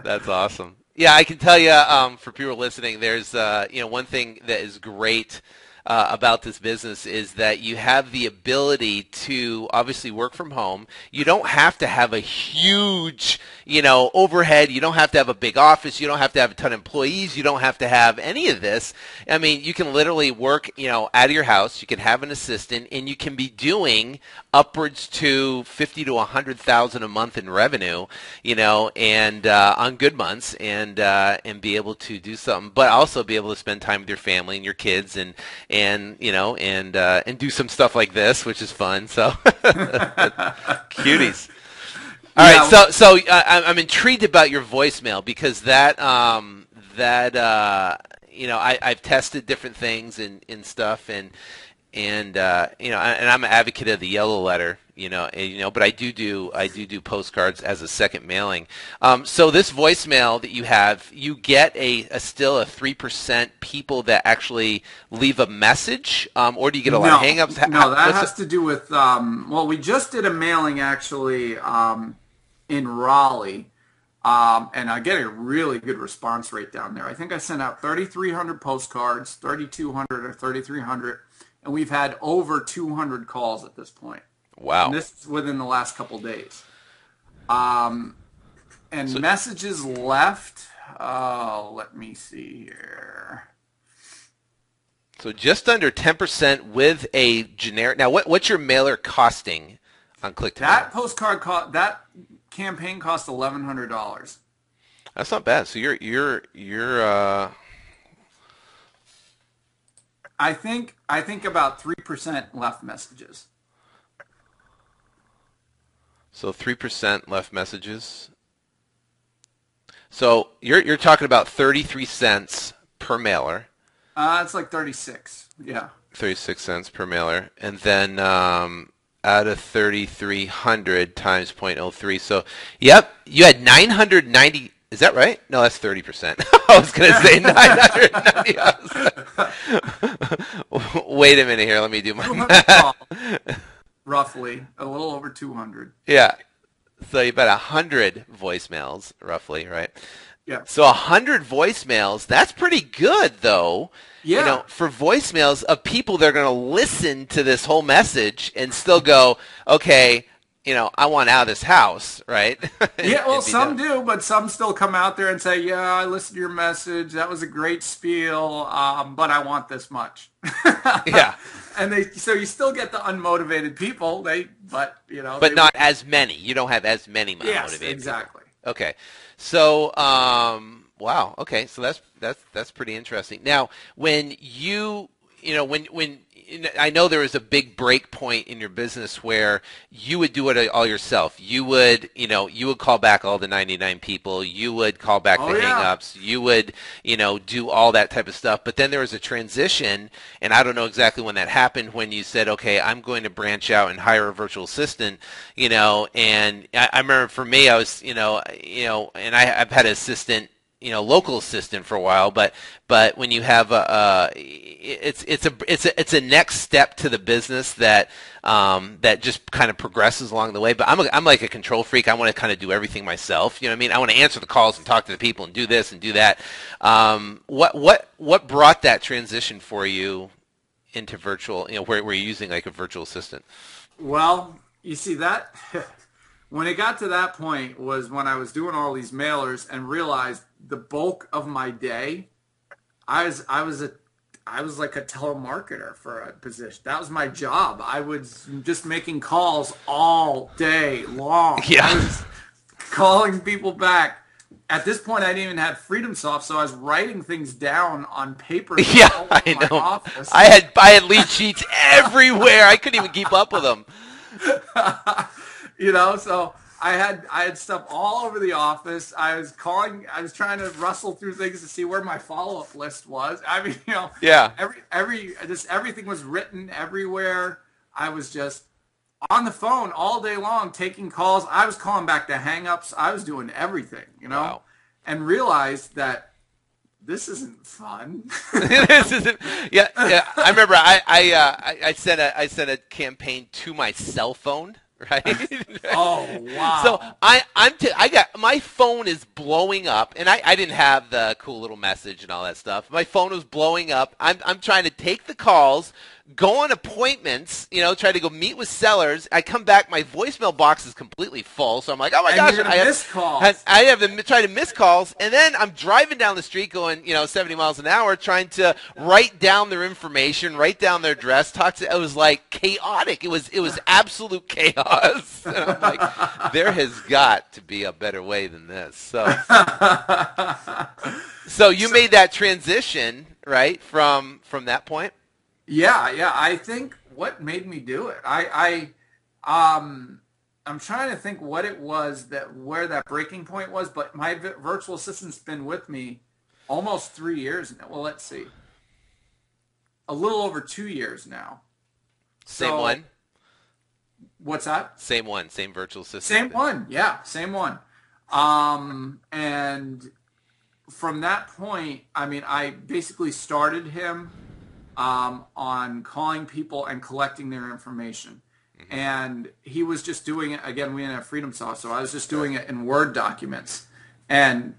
That's awesome. Yeah, I can tell you, for people listening, there's one thing that is great about this business is that you have the ability to obviously work from home. You don't have to have a huge, overhead. You don't have to have a big office. You don't have to have a ton of employees. You don't have to have any of this. I mean, you can literally work, out of your house. You can have an assistant, and you can be doing upwards to 50 to 100,000 a month in revenue, and on good months, and be able to do something, but also be able to spend time with your family and your kids, and do some stuff like this, which is fun. So cuties. All right, so I'm intrigued about your voicemail because I've tested different things and stuff, and I'm an advocate of the yellow letter, but I do postcards as a second mailing. So this voicemail that you have, you get still a 3% people that actually leave a message, or do you get a lot of hangups? No, that has to do with, we just did a mailing actually in Raleigh, and I get a really good response rate down there. I think I sent out 3,300 postcards, 3,200 or 3,300. And we've had over 200 calls at this point. Wow. And this is within the last couple days. Messages left, let me see here. So just under 10% with a generic. Now, what's your mailer costing on Click-to-Mail? That campaign cost $1,100. That's not bad. So you're I think about 3% left messages. So 3% left messages. So you're talking about 33 cents per mailer. It's like 36. Yeah. 36 cents per mailer, and then out of 3,300 times 0.03. So yep, you had 990. Is that right? No, that's 30%. I was going to say 990. Wait a minute here. Let me do my math. Roughly, a little over 200. Yeah. So you about 100 voicemails, roughly, right? Yeah. So 100 voicemails, that's pretty good, though. Yeah. For voicemails of people that are going to listen to this whole message and still go, okay, I want out of this house, right? Yeah, well, some do, but some still come out there and say, yeah, I listened to your message. That was a great spiel, but I want this much. Yeah. And so you still get the unmotivated people, but not as many. You don't have as many motivated. Yes, exactly. People. Okay. So, wow. Okay. So that's pretty interesting. Now, when when I know there was a big break point in your business where you would do it all yourself. You would call back all the 99 people. You would call back the hang-ups. You would, do all that type of stuff. But then there was a transition, and I don't know exactly when that happened, when you said, okay, I'm going to branch out and hire a virtual assistant, and I remember for me, I was, and I've had an assistant local assistant for a while, but when you have it's a next step to the business that that just kind of progresses along the way. But I'm like a control freak. I want to kind of do everything myself. You know what I mean? I want to answer the calls and talk to the people and do this and do that. What brought that transition for you into virtual? Where you're using like a virtual assistant? Well, you see that when it got to that point was when I was doing all these mailers and realized the bulk of my day, I was like a telemarketer for a position. That was my job. I was just making calls all day long. Yeah. I was calling people back. At this point, I didn't even have FreedomSoft, so I was writing things down on paper. Yeah, I know. Office. I had lead sheets everywhere. I couldn't even keep up with them. So I had stuff all over the office. I was trying to rustle through things to see where my follow-up list was. I mean, Yeah. Everything was written everywhere. I was just on the phone all day long taking calls. I was calling back to hang-ups. I was doing everything, Wow. and realized that this isn't fun. This isn't. Yeah. I remember I sent a campaign to my cell phone. Right. Oh wow. So I got my phone is blowing up, and I didn't have the cool little message and all that stuff. My phone was blowing up. I'm trying to take the calls, go on appointments, try to go meet with sellers. I come back, my voicemail box is completely full. So I'm like, oh my gosh, I have to try to miss calls, and then I'm driving down the street going 70 miles an hour, trying to write down their information, write down their address, talk to. It was like chaotic. It was absolute chaos. And I'm like, there has got to be a better way than this. So you made that transition, right, from that point? Yeah. I think what made me do it. I'm trying to think what it was where that breaking point was, but my virtual assistant's been with me almost 3 years now. Well, let's see. A little over 2 years now. Same one? What's that? Same one, same virtual assistant. Same one, yeah, same one. And from that point, I mean, I basically started him on calling people and collecting their information. Mm-hmm. And he was just doing it, again, we didn't have FreedomSoft, so I was just doing it in Word documents. And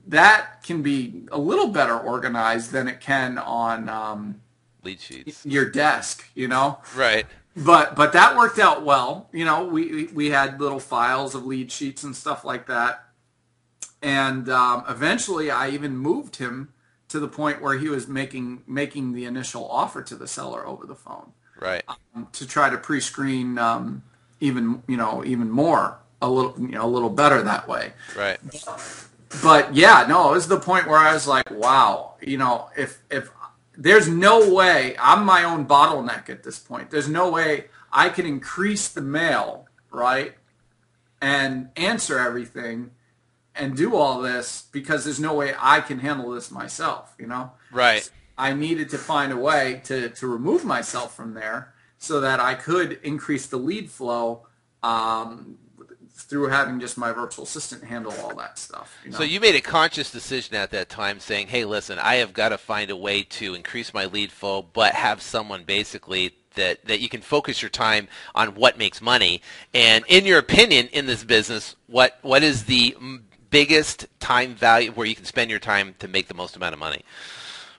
that can be a little better organized than it can on lead sheets, your desk, Right. But that worked out well. We had little files of lead sheets and stuff like that. And eventually I even moved him to the point where he was making the initial offer to the seller over the phone. Right. To try to pre-screen even more, a little better that way. Right. But yeah, no, it was the point where I was like, wow, if there's no way, I'm my own bottleneck at this point. There's no way I can increase the mail, right, and answer everything and do all this because there's no way I can handle this myself, Right. So I needed to find a way to remove myself from there so that I could increase the lead flow through having just my virtual assistant handle all that stuff. So you made a conscious decision at that time saying, hey, listen, I have got to find a way to increase my lead flow, but have someone basically that you can focus your time on what makes money. And in your opinion, in this business, what is the biggest time value where you can spend your time to make the most amount of money?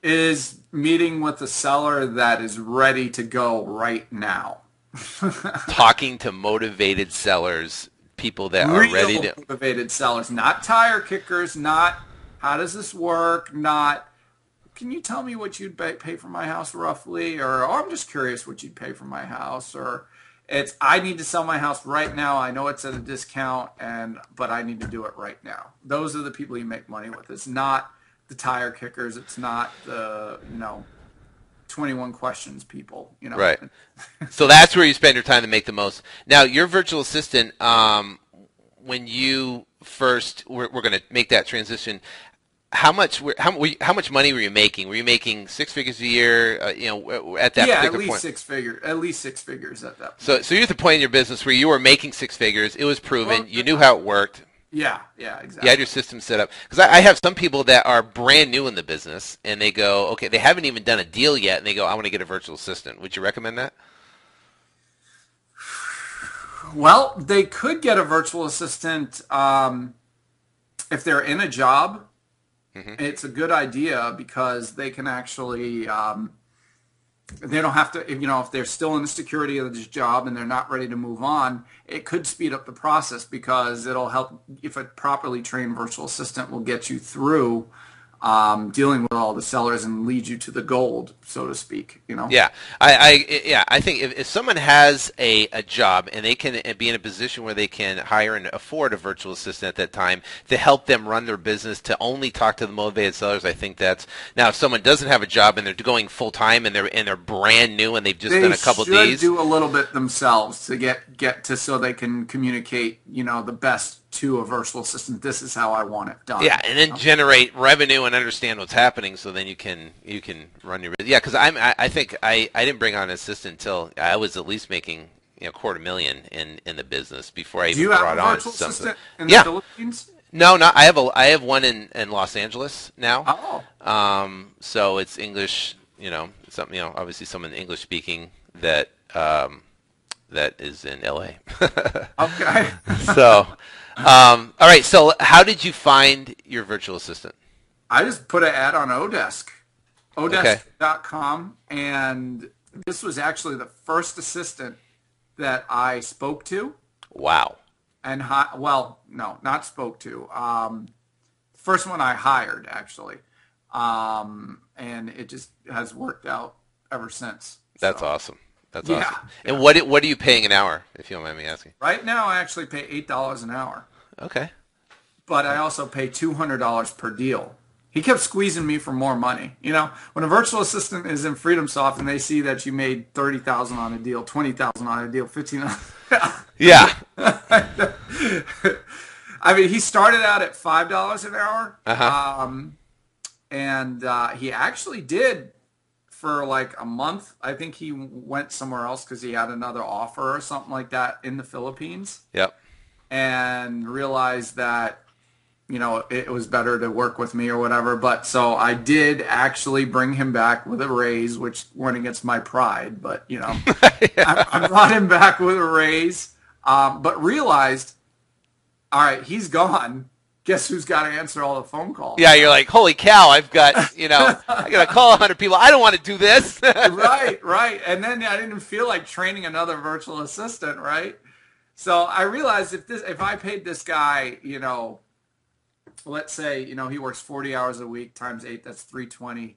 Is meeting with a seller that is ready to go right now. Talking to motivated sellers, people that are ready to... motivated sellers, not tire kickers, not how does this work, not can you tell me what you'd pay for my house roughly, or I'm just curious what you'd pay for my house, or it's I need to sell my house right now. I know it's at a discount, but I need to do it right now. Those are the people you make money with. It's not the tire kickers. It's not the 21 questions people. Right. So that's where you spend your time to make the most. Now, your virtual assistant, when you first we're going to make that transition. How much money were you making? Were you making six figures a year? At that particular point? At least six figures at that point. So you're at the point in your business where you were making six figures. It was proven. You knew how it worked. Yeah, exactly. You had your system set up. Because I have some people that are brand new in the business, and they go, okay, they haven't even done a deal yet, and they go, I want to get a virtual assistant. Would you recommend that? Well, they could get a virtual assistant if they're in a job. Mm-hmm. It's a good idea because they can actually they don't have to, if they're still in the security of this job and they're not ready to move on, it could speed up the process because it'll help. If a properly trained virtual assistant will get you through dealing with all the sellers and lead you to the gold, so to speak. Yeah, I think if someone has a job and they can be in a position where they can hire and afford a virtual assistant at that time to help them run their business, to only talk to the motivated sellers, I think that's. Now, if someone doesn't have a job and they're going full time and they're brand new and they've just done a couple they days, should do a little bit themselves to get to, so they can communicate the best to a virtual assistant. This is how I want it done. Yeah, and then generate revenue and understand what's happening, so then you can run your. Yeah, because I think I didn't bring on an assistant until I was at least making $250,000 in the business before I even brought on something. Do you have a virtual assistant in the Philippines? No, not I have one in Los Angeles now. Oh. So it's English. Something. Obviously someone English speaking that is in LA. Okay. So. All right. So, how did you find your virtual assistant? I just put an ad on Odesk, Odesk.com, and this was actually the first assistant that I spoke to. Wow. And no, not spoke to. First one I hired actually, and it just has worked out ever since. That's awesome. That's Yeah. awesome. And what are you paying an hour, if you don't mind me asking? Right now, I actually pay $8 an hour. Okay. But I also pay $200 per deal. He kept squeezing me for more money. When a virtual assistant is in FreedomSoft and they see that you made $30,000 on a deal, $20,000 on a deal, $15,000. Yeah. I mean, he started out at $5 an hour. Uh-huh. And he actually did. For like a month, I think he went somewhere else because he had another offer or something like that in the Philippines. Yep. And realized that, it was better to work with me or whatever. But so I did actually bring him back with a raise, which went against my pride. But, Yeah. I brought him back with a raise, but realized, all right, he's gone. Guess who's got to answer all the phone calls? Yeah, you're like, holy cow, I got to call 100 people. I don't want to do this. Right. And then I didn't feel like training another virtual assistant, right? So I realized if I paid this guy, let's say, he works 40 hours a week times 8, that's 320.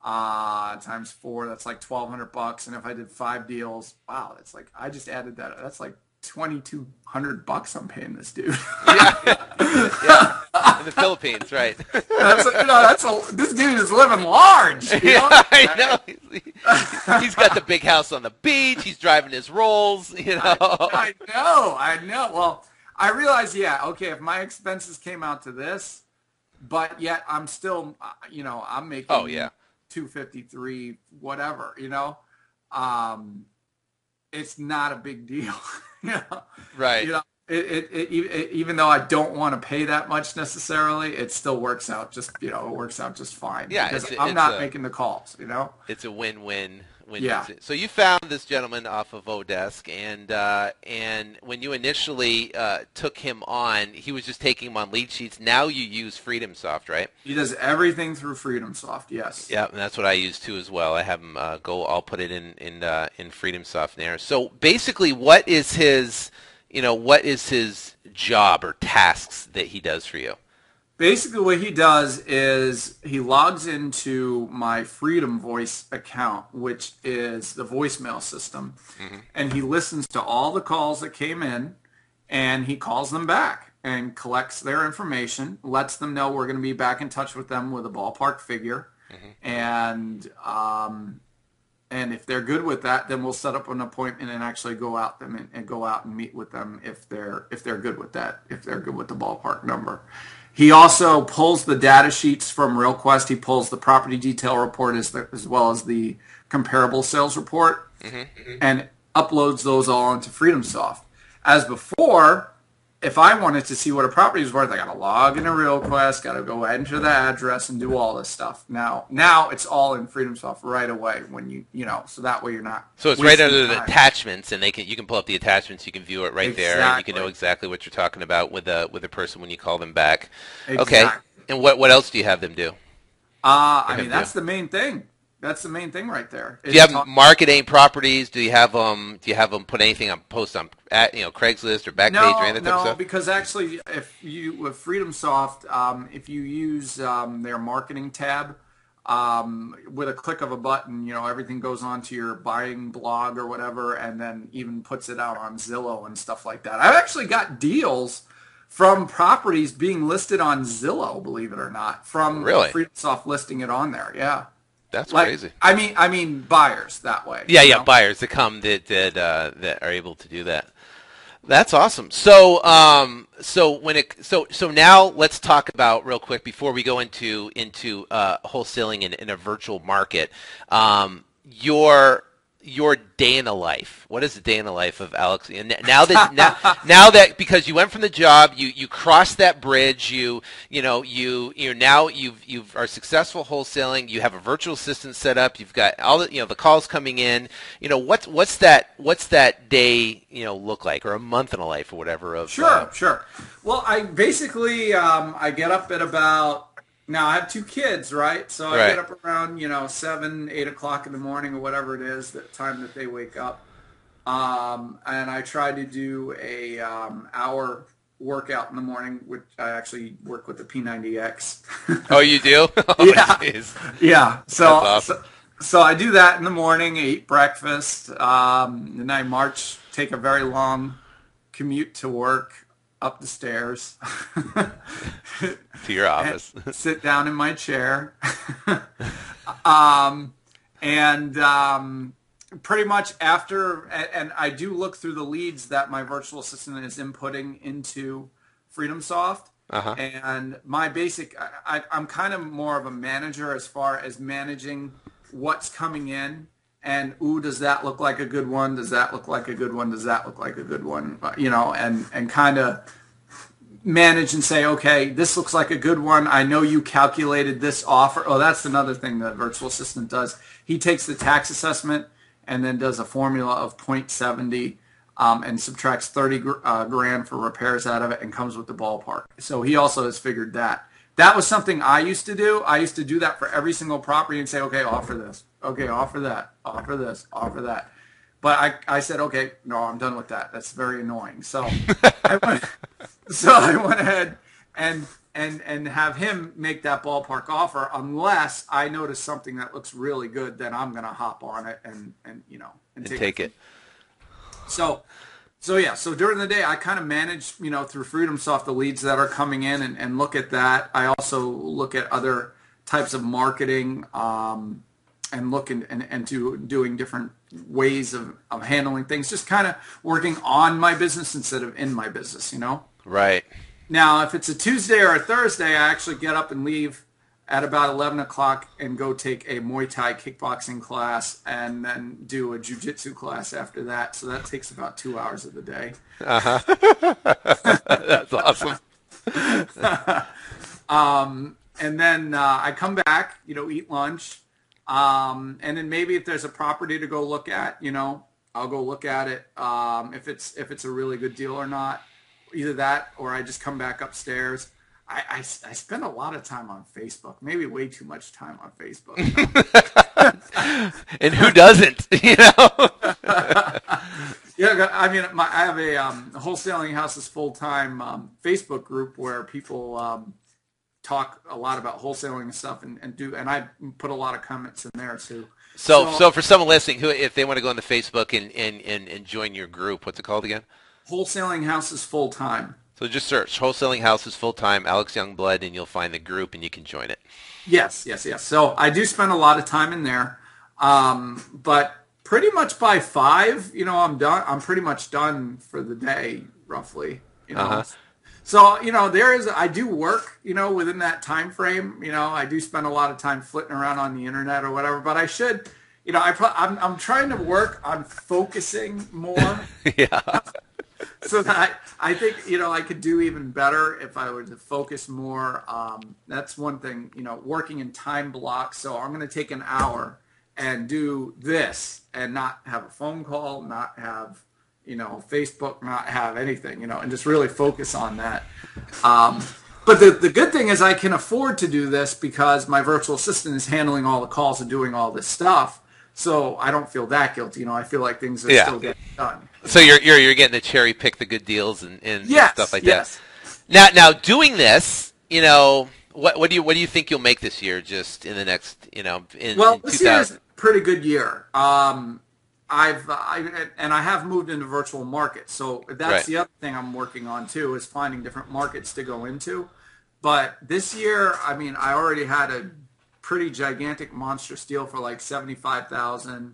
Times 4, that's like $1,200. And if I did 5 deals, wow, that's like, I just added that. That's like $2,200 I'm paying this dude. Yeah. In the Philippines, right? This dude is living large. I know. He's got the big house on the beach. He's driving his Rolls. I know. Well, I realized, okay, if my expenses came out to this, but yet I'm still, I'm making $253, whatever, it's not a big deal. Right. Even though I don't want to pay that much necessarily, it still works out just fine. Yeah, because I'm not making the calls. It's a win-win. Yeah. So you found this gentleman off of Odesk, and when you initially took him on, he was just taking him on lead sheets. Now you use FreedomSoft, right? He does everything through FreedomSoft. Yes. Yeah, and that's what I use too as well. I have him go. I'll put it in FreedomSoft there. So basically, what is his job or tasks that he does for you? Basically, what he does is he logs into my Freedom Voice account, which is the voicemail system, and he listens to all the calls that came in, and he calls them back and collects their information, lets them know we're going to be back in touch with them with a ballpark figure, and if they're good with that, then we'll set up an appointment and actually go out and meet with them if they're good with that, if they're good with the ballpark number. He also pulls the data sheets from RealQuest. He pulls the property detail report as well as the comparable sales report and uploads those all into FreedomSoft. As before, if I wanted to see what a property is worth, I got to log in a RealQuest, got to go enter the address and do all this stuff. Now it's all in FreedomSoft right away when so that way you're not. So it's right under the attachments, and you can pull up the attachments, you can view it right there, and you can know exactly what you're talking about with a person when you call them back. Exactly. Okay, and what else do you have them do? That's the main thing. That's the main thing right there. Do you have them market any properties? Do you have them put anything on post on Craigslist or Backpage or anything? No, because actually, with FreedomSoft, if you use their marketing tab, with a click of a button, everything goes onto your buying blog or whatever, and then even puts it out on Zillow and stuff like that. I've actually got deals from properties being listed on Zillow, believe it or not, from FreedomSoft listing it on there. Yeah. That's crazy. I mean buyers that way. Yeah, buyers that come that are able to do that. That's awesome. So so now let's talk about real quick before we go into wholesaling in a virtual market. Your day in the life. What is the day in the life of Alex? And now that because you went from the job, you crossed that bridge, you are successful wholesaling. You have a virtual assistant set up. You've got all the calls coming in. What's that day look like, or a month in a life, or whatever of. Sure. Well, I basically I get up at about. Now, I have 2 kids, right? So I get up around, 7, 8 o'clock in the morning or whatever it is, the time that they wake up. And I try to do a hour workout in the morning, which I actually work with the P90X. Oh, you do? Yeah. Geez. Yeah. That's awesome. So I do that in the morning, eat breakfast, and I take a very long commute to work. Up the stairs to your office, sit down in my chair, pretty much after, and I do look through the leads that my virtual assistant is inputting into FreedomSoft. And my basic, I'm kind of more of a manager as far as managing what's coming in. And, does that look like a good one? Does that look like a good one? Does that look like a good one? And kind of manage and say, okay, this looks like a good one. I know you calculated this offer. Oh, that's another thing the virtual assistant does. He takes the tax assessment and then does a formula of 0.70 and subtracts 30 grand for repairs out of it and comes with the ballpark. So he also has figured that. That was something I used to do. I used to do that for every single property and say, okay, offer this. Okay, offer that. Offer this. Offer that. But I said, okay, no, I'm done with that. That's very annoying. So I went ahead and have him make that ballpark offer unless I notice something that looks really good, then I'm going to hop on it and take it. So during the day, I kind of manage, through FreedomSoft, the leads that are coming in and look at that. I also look at other types of marketing and look into doing different ways of handling things, just kind of working on my business instead of in my business, Right. Now, if it's a Tuesday or a Thursday, I actually get up and leave at about 11 o'clock and go take a Muay Thai kickboxing class and then do a jiu-jitsu class after that. So that takes about 2 hours of the day. That's awesome. And then I come back, eat lunch. And then maybe if there's a property to go look at, I'll go look at it. If it's a really good deal or not, either that or I just come back upstairs. I spend a lot of time on Facebook, maybe way too much time on Facebook. And who doesn't, Yeah, I mean, I have a Wholesaling Houses full-time Facebook group where people talk a lot about wholesaling and stuff, and I put a lot of comments in there too. So for someone listening, who if they want to go on the Facebook and join your group, what's it called again? Wholesaling Houses full-time. So just search Wholesaling Houses full-time Alex Youngblood, and you'll find the group, and you can join it. Yes. So I do spend a lot of time in there, but pretty much by 5, I'm done. I'm pretty much done for the day, roughly. So I do work, within that time frame. I do spend a lot of time flitting around on the internet or whatever. But I should, I'm trying to work on focusing more. Yeah. So that I think, I could do even better if I were to focus more. That's one thing, working in time blocks. So I'm going to take an hour and do this and not have a phone call, not have, Facebook, not have anything, and just really focus on that. But the good thing is I can afford to do this because my virtual assistant is handling all the calls and doing all this stuff. So I don't feel that guilty. I feel like things are still getting done. So you're getting to cherry pick the good deals and stuff like that. Now doing this, what do you think you'll make this year? Just in the next, this year is a pretty good year. I have moved into virtual markets, so that's the other thing I'm working on too, is finding different markets to go into. But this year, I already had a pretty gigantic monstrous deal for like $75,000.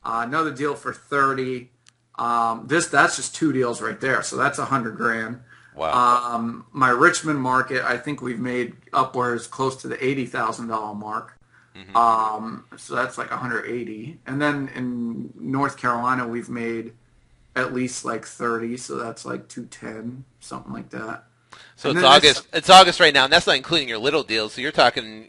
Another deal for $30,000. That's just 2 deals right there, so that's $100,000. Wow. My Richmond market, I think we've made upwards close to the $80,000 mark. Mm-hmm. So that's like $180,000. And then in North Carolina, we've made at least like $30,000, so that's like $210,000, something like that. So it's August. It's August right now, and that's not including your little deals. So you're talking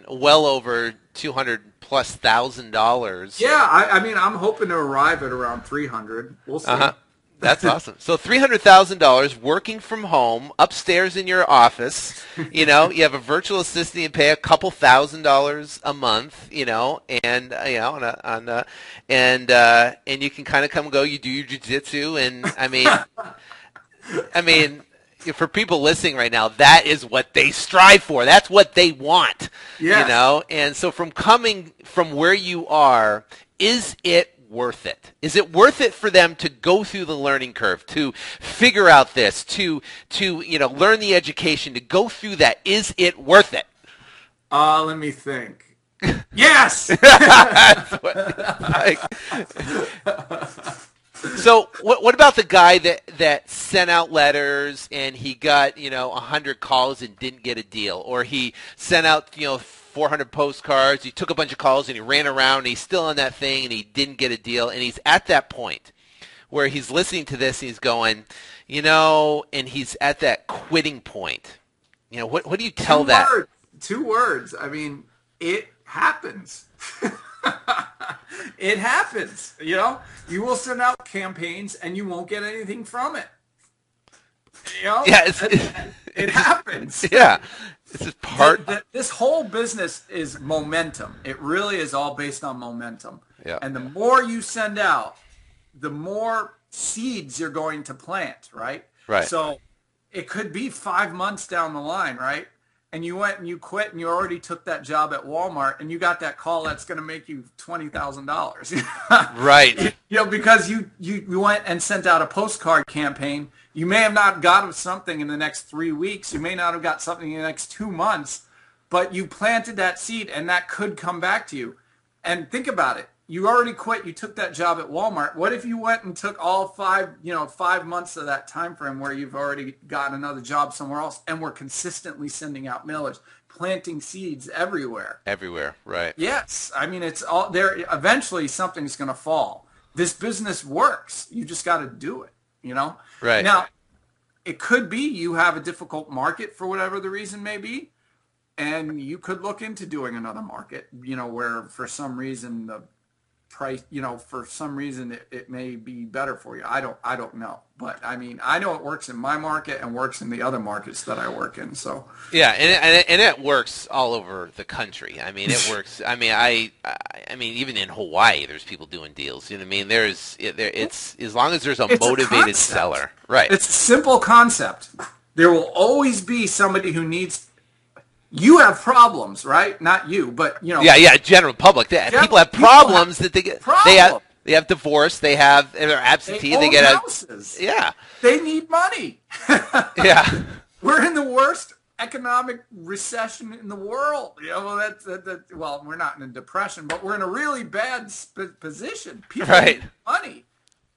well over $200,000+. Yeah, I'm hoping to arrive at around $300,000. We'll see. That's awesome. So $300,000 working from home, upstairs in your office. You have a virtual assistant. You pay a couple $1,000s a month. And and you can kind of come and go. You do your jiu-jitsu, and I mean. For people listening right now, that is what they strive for. That's what they want. Yes. And so from coming from where you are, is it worth it? Is it worth it for them to go through the learning curve, to figure out this, to learn the education, to go through that? Is it worth it? Let me think. Yes! So what about the guy that sent out letters and he got 100 calls and didn't get a deal, or he sent out 400 postcards, he took a bunch of calls and he ran around and he's still on that thing and he didn't get a deal, and he's at that point where he's listening to this and he's going, and he's at that quitting point. What do you tell that? 2 words. It happens. It happens. You will send out campaigns and you won't get anything from it. Yeah, it happens. Yeah, it's just part. This whole business is momentum. It really is all based on momentum. Yeah. And the more you send out, the more seeds you're going to plant. Right. Right. So it could be 5 months down the line, right? And you went and you quit and you already took that job at Walmart and you got that call that's going to make you $20,000. Right. Because you went and sent out a postcard campaign. You may have not got something in the next 3 weeks. You may not have got something in the next 2 months, but you planted that seed and that could come back to you. And think about it. You already quit. You took that job at Walmart. What if you went and took all 5 months of that time frame where you've already gotten another job somewhere else and we're consistently sending out mailers, planting seeds everywhere? Everywhere, right. Yes. It's all there. Eventually something's going to fall. This business works. You just got to do it, Right. Now, it could be you have a difficult market for whatever the reason may be, and you could look into doing another market, where for some reason the price, for some reason it may be better for you. I don't know. But I know it works in my market and works in the other markets that I work in. So yeah, and it works all over the country. It works. Even in Hawaii, there's people doing deals. It's as long as there's a motivated seller. Right. It's a simple concept. There will always be somebody who needs. You have problems, right? Not you, but Yeah, general public. People have problems that they get. They have divorce. They're absentee. They get houses. Yeah. They need money. Yeah. We're in the worst economic recession in the world. Well, we're not in a depression, but we're in a really bad position. People need money,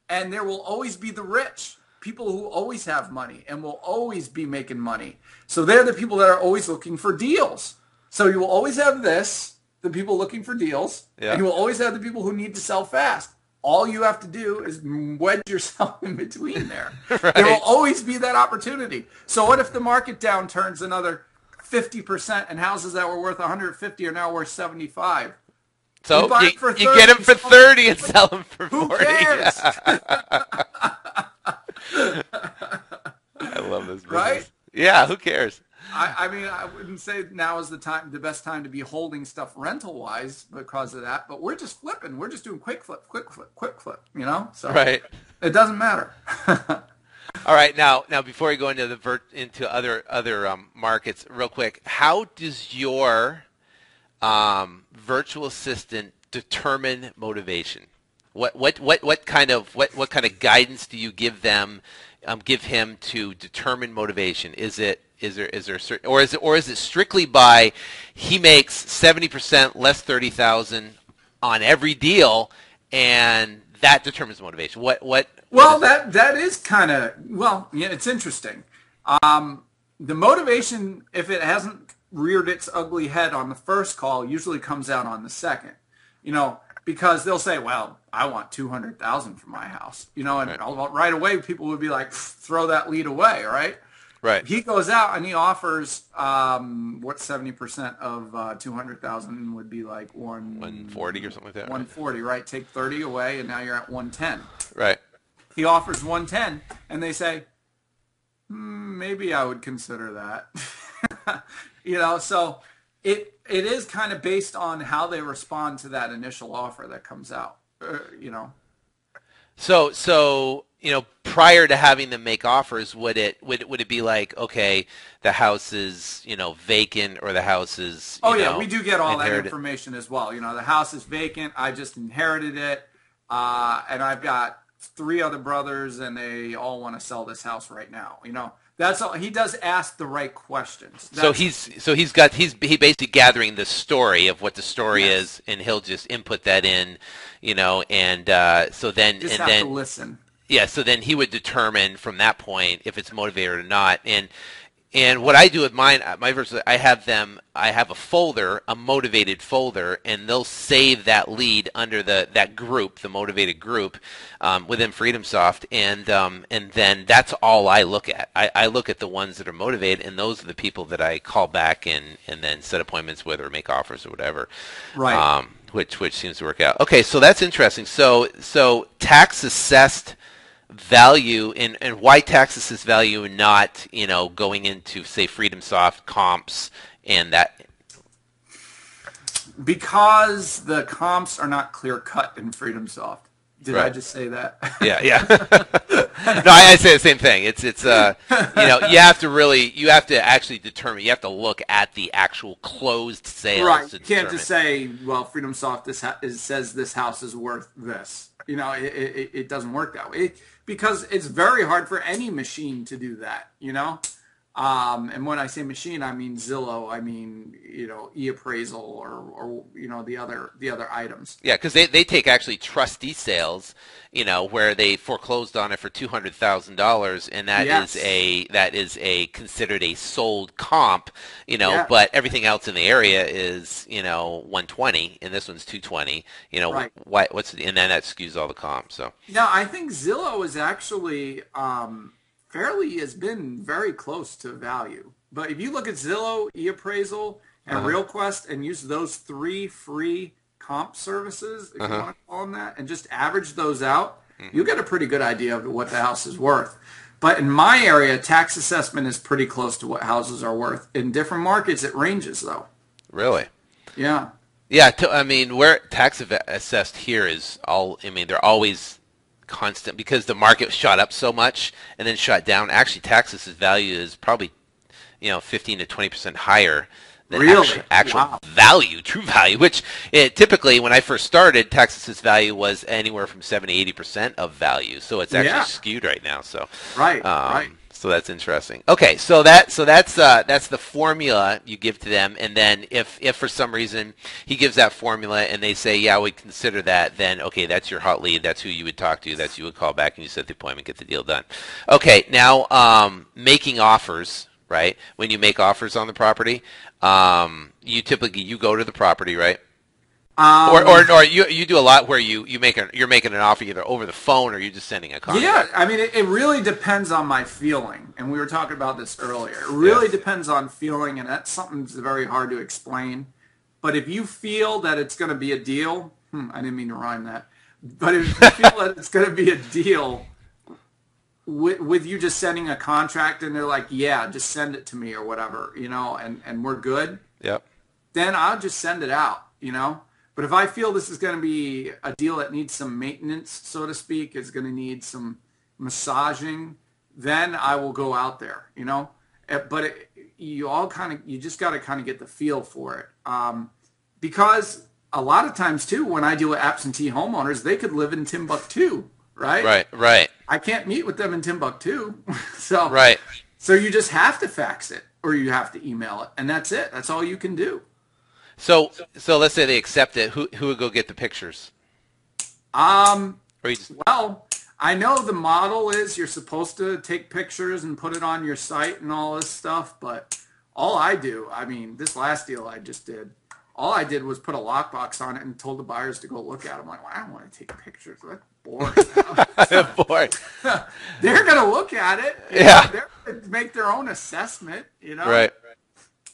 and there will always be the rich. People who always have money and will always be making money. So they're the people that are always looking for deals. So you will always have the people looking for deals, and you will always have the people who need to sell fast. All you have to do is wedge yourself in between there. Right. There will always be that opportunity. So what if the market downturns another 50% and houses that were worth 150 are now worth 75? So buy you, it for you 30, get them for sell 30 and sell them for Who 40. cares? I love this business. Right? Yeah, who cares? I mean, I wouldn't say now is the best time to be holding stuff rental wise because of that, but we're just flipping. We're just doing quick flip, you know? So Right. it doesn't matter. All right, now before we go into other markets, real quick, how does your virtual assistant determine motivation? What kind of guidance do you give them? Give him to determine motivation? Is there certain, or is it strictly by he makes 70% less 30,000 on every deal, and that determines motivation? Well, that is kind of, well, yeah, it's interesting. The motivation, if it hasn't reared its ugly head on the first call, usually comes out on the second. Because they'll say, well, I want 200,000 for my house, and right away people would be like, throw that lead away, right? Right. He goes out and he offers, what 70% of 200,000 would be like 140 or something like that. 140, right? Take 30 away, and now you're at 110. Right. He offers 110, and they say, maybe I would consider that. So it is kind of based on how they respond to that initial offer that comes out. So prior to having them make offers, would it be like, okay, the house is vacant, or the house is we do get all inherited? That information as well. The house is vacant. I just inherited it, and I've got 3 other brothers, and they all want to sell this house right now. That's all. He does ask the right questions. He's basically gathering the story of what the story is, and he'll just input that in, and so then just have to listen. Yeah, so then he would determine from that point if it's motivated or not. And what I do with my versus, I have a folder, a motivated folder, and they'll save that lead under that group, the motivated group, within FreedomSoft, and then that's all I look at. I look at the ones that are motivated, and those are the people that I call back and then set appointments with or make offers or whatever. Right. Which seems to work out. Okay, so that's interesting. So tax assessed value, and why tax assessed value and not going into, say, FreedomSoft comps and that? Because the comps are not clear cut in FreedomSoft. Did I just say that? Yeah. No, I say the same thing. It's you have to actually determine. You have to look at the actual closed sales. Right. You can't just say, well, FreedomSoft says this house is worth this. It doesn't work that way. Because it's very hard for any machine to do that, And when I say machine, I mean Zillow, I mean, e-appraisal or the other items. Yeah, because they take actually trustee sales, where they foreclosed on it for $200,000, and that is considered a sold comp, but everything else in the area is 120, and this one's 220. Right. And then that skews all the comps. So now I think Zillow is actually has been very close to value. But if you look at Zillow, eAppraisal, and RealQuest, and use those 3 free comp services, if you want to call them that, and just average those out, you get a pretty good idea of what the house is worth. But in my area, tax assessment is pretty close to what houses are worth. In different markets, it ranges, though. Really? Yeah. Yeah, where tax assessed here is they're always constant because the market shot up so much and then shot down. Actually, tax assessed value is probably 15 to 20% higher than actual value, true value, which typically when I first started, tax assessed value was anywhere from 70-80% of value. So it's actually skewed right now. So right. So that's interesting. Okay, so that's the formula you give to them, and then if for some reason he gives that formula and they say, yeah, we consider that, then okay, that's your hot lead. That's who you would talk to. That's who you would call back and you set the appointment, get the deal done. Okay, now making offers, right? When you make offers on the property, you typically go to the property, right? Or you do a lot where you're making an offer either over the phone or you're just sending a contract. Yeah, I mean, it really depends on my feeling, and we were talking about this earlier. It really depends on feeling, and that's something that's very hard to explain. But if you feel that it's going to be a deal, I didn't mean to rhyme that, but if you feel that it's going to be a deal with you just sending a contract and they're like, yeah, just send it to me or whatever, and we're good, Yep. then I'll just send it out, But if I feel this is going to be a deal that needs some maintenance, so to speak, is going to need some massaging, then I will go out there, But you just got to kind of get the feel for it. Because a lot of times, too, when I deal with absentee homeowners, they could live in Timbuktu, right? Right. I can't meet with them in Timbuktu. So you just have to fax it or you have to email it, and that's it. That's all you can do. So let's say they accept it. Who would go get the pictures? Well, I know the model is you're supposed to take pictures and put it on your site and all this stuff, but all I do, this last deal I just did, all I did was put a lockbox on it and told the buyers to go look at it. I'm like, well, I don't want to take pictures. That's boring. Boy. They're going to look at it. They're going to make their own assessment, Right.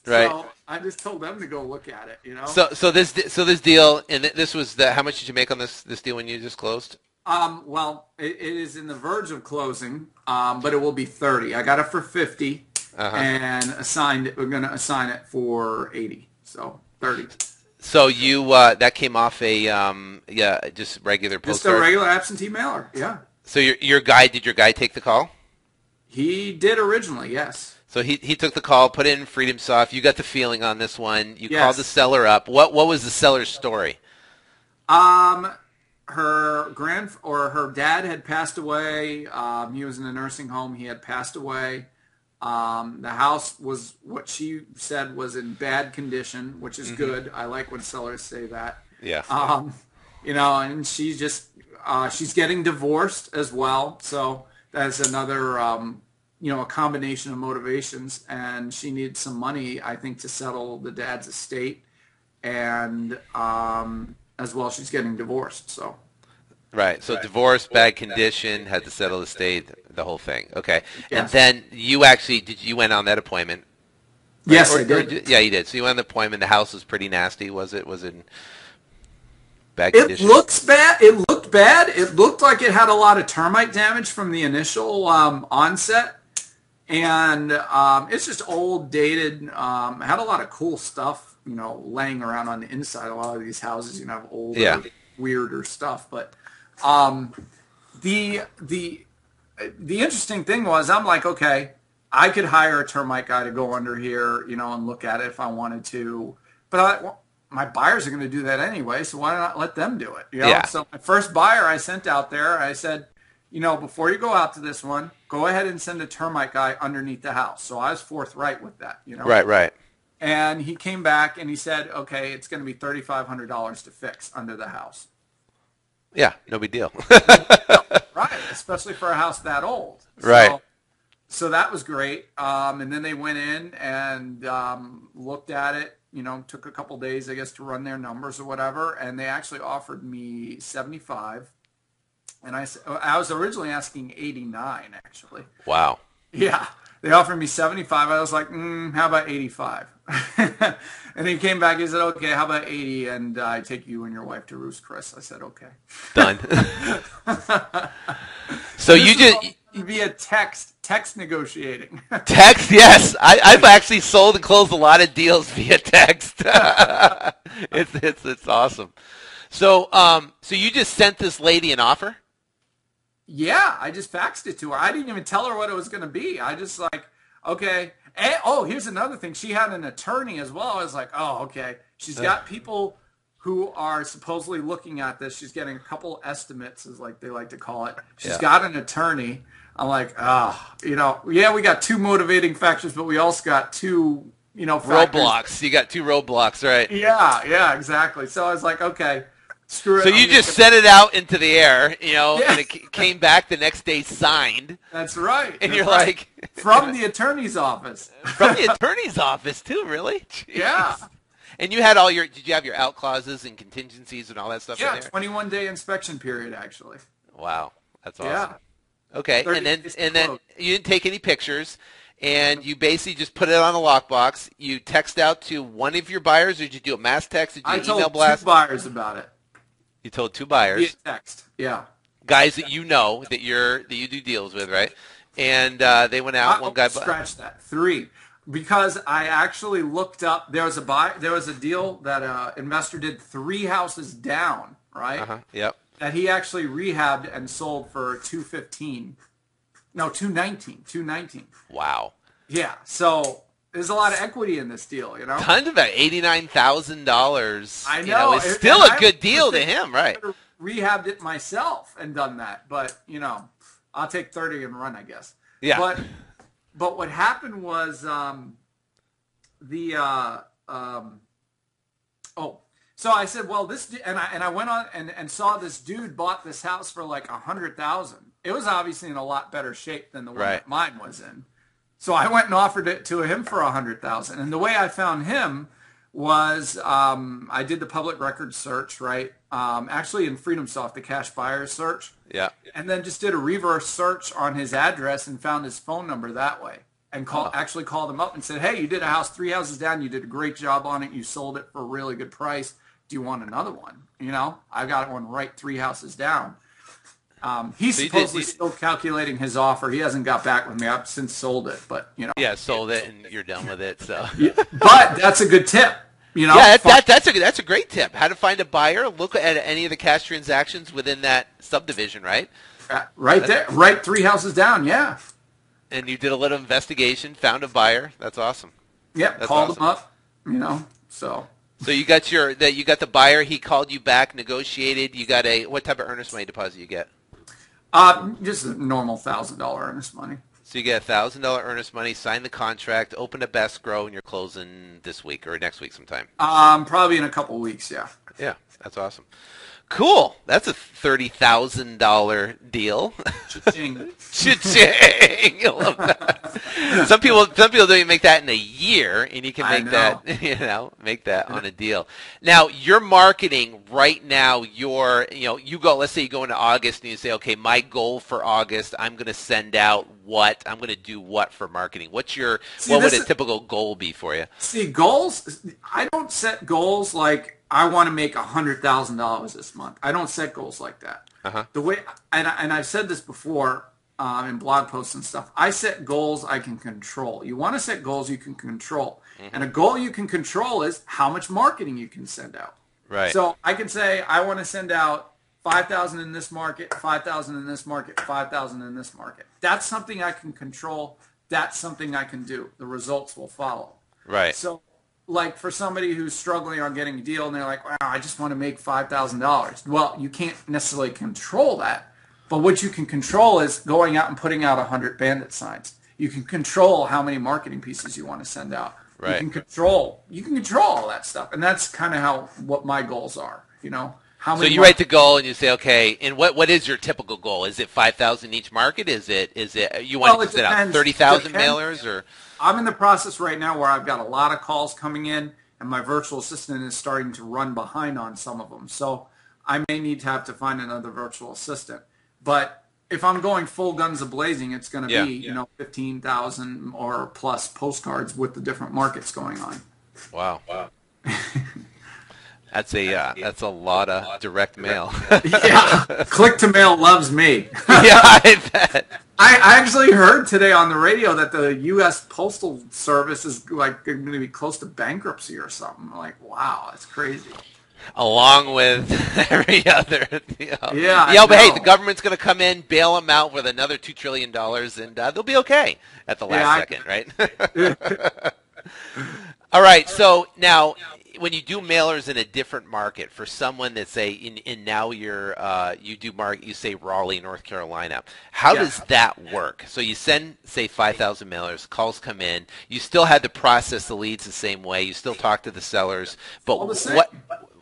So I just told them to go look at it, So this deal, and this was how much did you make on this deal when you just closed? Well, it is in the verge of closing, but it will be 30. I got it for 50, and we're going to assign it for 80, so 30. So you that came off a just regular postcard? Just a regular absentee mailer, yeah. So did your guy take the call? He did originally, yes. So he took the call, put in Freedom Soft. You got the feeling on this one. You called the seller up. What was the seller's story? Her dad had passed away. He was in a nursing home. He had passed away. The house was what she said was in bad condition, which is good. I like when sellers say that. Yeah. And she's getting divorced as well. So that's another, a combination of motivations. And she needs some money, I think, to settle the dad's estate. And as well, she's getting divorced. So. Right. So divorce, bad condition, had to settle the estate, the whole thing. Okay. Yes. And then you went on that appointment? Right? Yes, I did. Yeah, you did. So you went on the appointment. The house was pretty nasty, was it? Was it in bad condition? It looks bad. It looked bad. It looked like it had a lot of termite damage from the initial onset. And it's just old, dated, had a lot of cool stuff, laying around on the inside. A lot of these houses, have older, weirder stuff. But the interesting thing was, I'm like, okay, I could hire a termite guy to go under here, and look at it if I wanted to. But my buyers are going to do that anyway, so why not let them do it? Yeah. So my first buyer I sent out there, I said, before you go out to this one, go ahead and send a termite guy underneath the house. So I was forthright with that, Right. And he came back and he said, okay, it's going to be $3,500 to fix under the house. Yeah, no big deal. Right, especially for a house that old. Right. So that was great. And then they went in and looked at it. Took a couple days, I guess, to run their numbers or whatever. And they actually offered me $75. And I was originally asking $89, actually. Wow. Yeah. They offered me $75. I was like, how about $85? And he came back. He said, okay, how about $80? And I take you and your wife to Ruth's Chris. I said, okay. Done. So you just via text negotiating. Text, yes. I've actually sold and closed a lot of deals via text. It's awesome. So you just sent this lady an offer? Yeah, I just faxed it to her. I didn't even tell her what it was going to be. I just okay. And, here's another thing. She had an attorney as well. I was like, okay. She's got people who are supposedly looking at this. She's getting a couple estimates, is like they like to call it. She's got an attorney. I'm like, we got two motivating factors, but we also got two, roadblocks. You got two roadblocks, right? Yeah, exactly. So I was like, okay. Screw it. So you just sent it out into the air, and it came back the next day signed. That's right. And you're like... From the attorney's office. From the attorney's office, too, really? Jeez. Yeah. And you had all your, did you have your out clauses and contingencies and all that stuff in Yeah, there? 21-day inspection period, actually. Wow, that's awesome. Yeah. Okay, 30 and then days to close. you didn't take any pictures, and you basically just put it on a lockbox. You text out to one of your buyers, or did you do a mass text? Did you I do an email told blast? 2 buyers about it You told 2 buyers, via text. Yeah. guys that you know that you do deals with, right? And they went out. One guy Scratch that. 3. Because I actually looked up, there was a deal that an investor did 3 houses down, right? Yep. That he actually rehabbed and sold for 215. No, 219. Wow. Yeah. So there's a lot of equity in this deal, you know. Tons of that, $89,000. I know. It's still a good deal to him, right? I could have rehabbed it myself and done that, but I'll take 30 and run, I guess. Yeah. But what happened was so I said, well, I went on and saw this dude bought this house for like $100,000. It was obviously in a lot better shape than the one that mine was in. So I went and offered it to him for $100,000. And the way I found him was I did the public record search, right? Actually in FreedomSoft, the cash buyer search. Yeah. And then just did a reverse search on his address and found his phone number that way. And actually called him up and said, hey, you did a house 3 houses down. You did a great job on it. You sold it for a really good price. Do you want another one? I got one right 3 houses down. He's supposedly still calculating his offer. He hasn't got back with me. I've since sold it, but Yeah, sold it and you're done with it. So. But that's a good tip. Yeah, that's a great tip. How to find a buyer? Look at any of the cash transactions within that subdivision, right? Right there, right 3 houses down. Yeah. And you did a little investigation, found a buyer. That's awesome. Yep, called him up. So. So you got the buyer. He called you back, negotiated. You got what type of earnest money deposit you get? Just a normal $1,000 earnest money. So you get $1,000 earnest money, sign the contract, open up escrow, and you're closing this week or next week sometime. Probably in a couple of weeks. Yeah. Yeah, that's awesome. Cool. That's a $30,000 deal. Cha-ching. Cha-ching. I love that. Some people don't even make that in a year, and you can make that on a deal. Now, your marketing right now, let's say you go into August and you say, okay, my goal for August, I'm going to send out what? I'm going to do what for marketing? What would a typical goal be for you? See, goals, I don't set goals like I want to make $100,000 this month. I don't set goals like that. The way, and I've said this before in blog posts and stuff, I set goals I can control. You want to set goals you can control. And a goal you can control is how much marketing you can send out. Right. So I can say I want to send out 5,000 in this market, 5,000 in this market, 5,000 in this market. That's something I can control. That's something I can do. The results will follow. Right. So, like for somebody who's struggling on getting a deal and they're like, wow, I just want to make $5,000. Well, you can't necessarily control that. But what you can control is going out and putting out 100 bandit signs. You can control how many marketing pieces you want to send out. Right. You can control all that stuff. And that's kind of what my goals are, So you write the goal and you say, okay, and what is your typical goal? Is it 5,000 each market? Is it you want to send out 30,000 mailers or? I'm in the process right now where I've got a lot of calls coming in, and my virtual assistant is starting to run behind on some of them. So I may need to have to find another virtual assistant. But if I'm going full guns a-blazing, it's going to be 15,000 or plus postcards with the different markets going on. Wow. That's a lot of direct mail. Yeah, click to mail loves me. Yeah, I bet. I actually heard today on the radio that the U.S. Postal Service is like going to be close to bankruptcy or something. I'm like, wow, that's crazy. Along with every other. Yeah, but hey, the government's going to come in, bail them out with another $2 trillion, and they'll be okay at the last second, right? All right, so now when you do mailers in a different market for someone that's now you say Raleigh, North Carolina, how does that work? So you send, say, 5,000 mailers, calls come in, you still had to process the leads the same way, you still talk to the sellers, but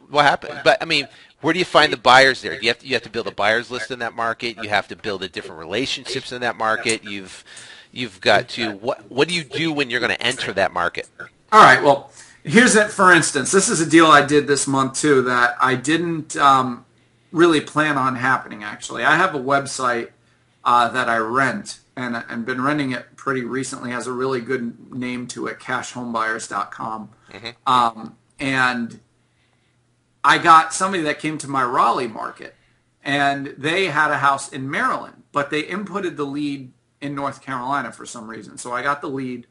what happened? But I mean, where do you find the buyers there? You have to build a buyers list in that market, you have to build a different relationships in that market, you've got to what do you do when you're going to enter that market? All right, well, Here's it, for instance, this is a deal I did this month too that I didn't really plan on happening, actually. I have a website that I rent, and been renting it pretty recently. It has a really good name to it, cashhomebuyers.com. And I got somebody that came to my Raleigh market, and they had a house in Maryland, but they inputted the lead in North Carolina for some reason. So I got the lead.